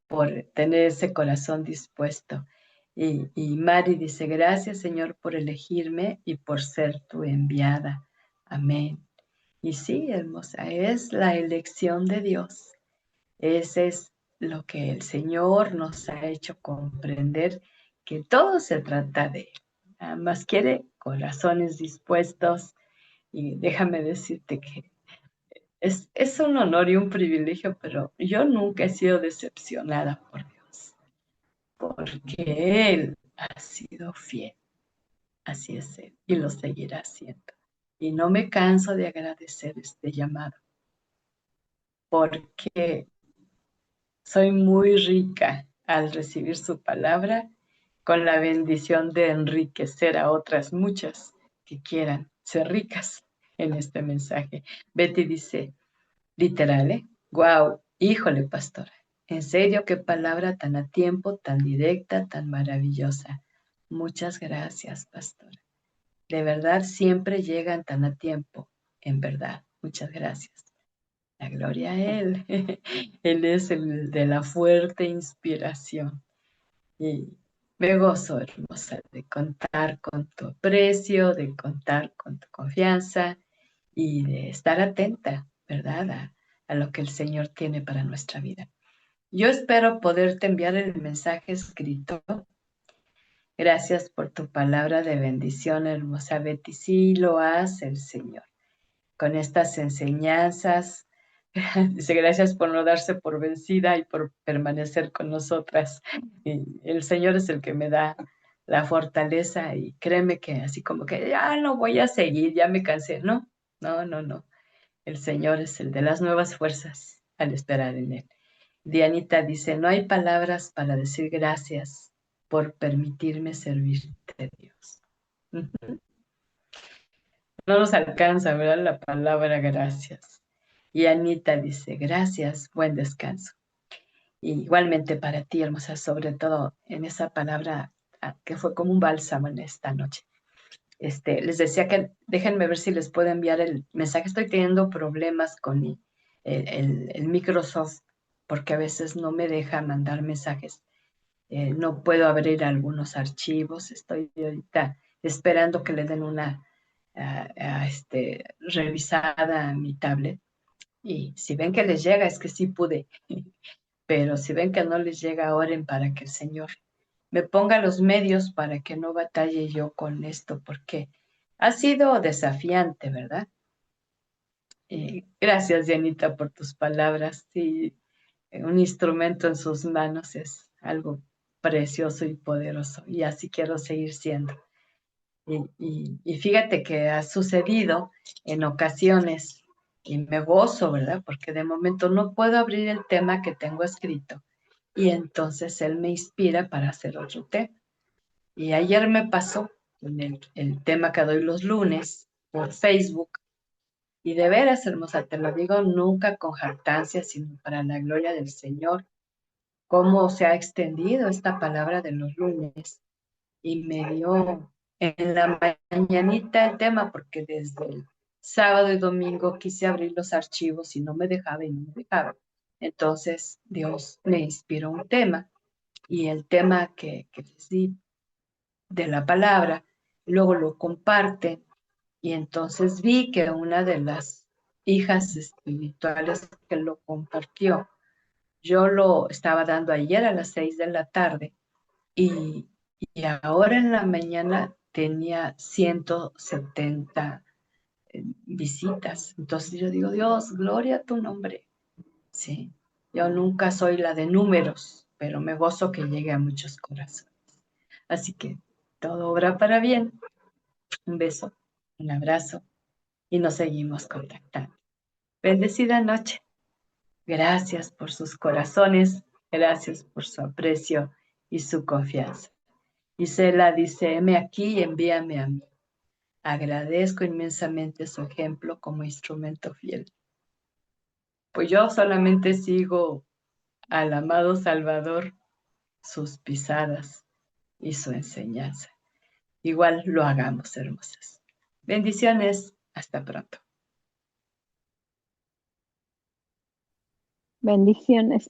por tener ese corazón dispuesto. Y Mari dice, gracias, Señor, por elegirme y por ser tu enviada. Amén. Y sí, hermosa, es la elección de Dios. Ese es lo que el Señor nos ha hecho comprender, que todo se trata de Él. Nada más quiere corazones dispuestos. Y déjame decirte que es un honor y un privilegio, pero yo nunca he sido decepcionada por Dios, porque Él ha sido fiel. Así es Él, y lo seguirá haciendo. Y no me canso de agradecer este llamado, porque soy muy rica al recibir su palabra, con la bendición de enriquecer a otras muchas que quieran ser ricas en este mensaje. Betty dice, literal, ¿eh? Wow, híjole, pastora. En serio, qué palabra tan a tiempo, tan directa, tan maravillosa. Muchas gracias, pastora. De verdad, siempre llegan tan a tiempo. En verdad, muchas gracias. La gloria a Él. Él es el de la fuerte inspiración. Y me gozo, hermosa, de contar con tu aprecio, de contar con tu confianza y de estar atenta, ¿verdad? A lo que el Señor tiene para nuestra vida. Yo espero poderte enviar el mensaje escrito. Gracias por tu palabra de bendición, hermosa Betty. Sí lo hace el Señor. Con estas enseñanzas, dice, gracias por no darse por vencida y por permanecer con nosotras. Y el Señor es el que me da la fortaleza y créeme que así como que ya no voy a seguir, ya me cansé. No, no, no, no. El Señor es el de las nuevas fuerzas al esperar en Él. Dianita dice, no hay palabras para decir gracias por permitirme servirte, Dios. No nos alcanza, ¿verdad? La palabra gracias. Y Anita dice, gracias, buen descanso. Y igualmente para ti, hermosa, sobre todo en esa palabra que fue como un bálsamo en esta noche. Les decía que déjenme ver si les puedo enviar el mensaje. Estoy teniendo problemas con el Microsoft porque a veces no me deja mandar mensajes. No puedo abrir algunos archivos. Estoy ahorita esperando que le den una revisada a mi tablet. Y si ven que les llega, es que sí pude. Pero si ven que no les llega, oren para que el Señor me ponga los medios para que no batalle yo con esto, porque ha sido desafiante, ¿verdad? Gracias, Dianita, por tus palabras. Sí, un instrumento en sus manos es algo precioso y poderoso, y así quiero seguir siendo. Y fíjate que ha sucedido en ocasiones, y me gozo, ¿verdad? Porque de momento no puedo abrir el tema que tengo escrito, y entonces él me inspira para hacer otro tema. Y ayer me pasó en el tema que doy los lunes por Facebook, y de veras, hermosa, te lo digo, nunca con jactancia, sino para la gloria del Señor, cómo se ha extendido esta palabra de los lunes. Y me dio en la mañanita el tema, porque desde el sábado y domingo quise abrir los archivos y no me dejaba y no me dejaba. Entonces Dios me inspiró un tema, y el tema que les di de la palabra, luego lo comparten, y entonces vi que una de las hijas espirituales que lo compartió, yo lo estaba dando ayer a las 6 de la tarde, y, y ahora en la mañana tenía 170 visitas. Entonces yo digo, Dios, gloria a tu nombre. Sí, yo nunca soy la de números, pero me gozo que llegue a muchos corazones. Así que todo obra para bien. Un beso, un abrazo, y nos seguimos contactando. Bendecida noche. Gracias por sus corazones, gracias por su aprecio y su confianza. Isela dice, heme aquí y envíame a mí. Agradezco inmensamente su ejemplo como instrumento fiel. Pues yo solamente sigo al amado Salvador, sus pisadas y su enseñanza. Igual lo hagamos, hermosas. Bendiciones. Hasta pronto. Bendiciones.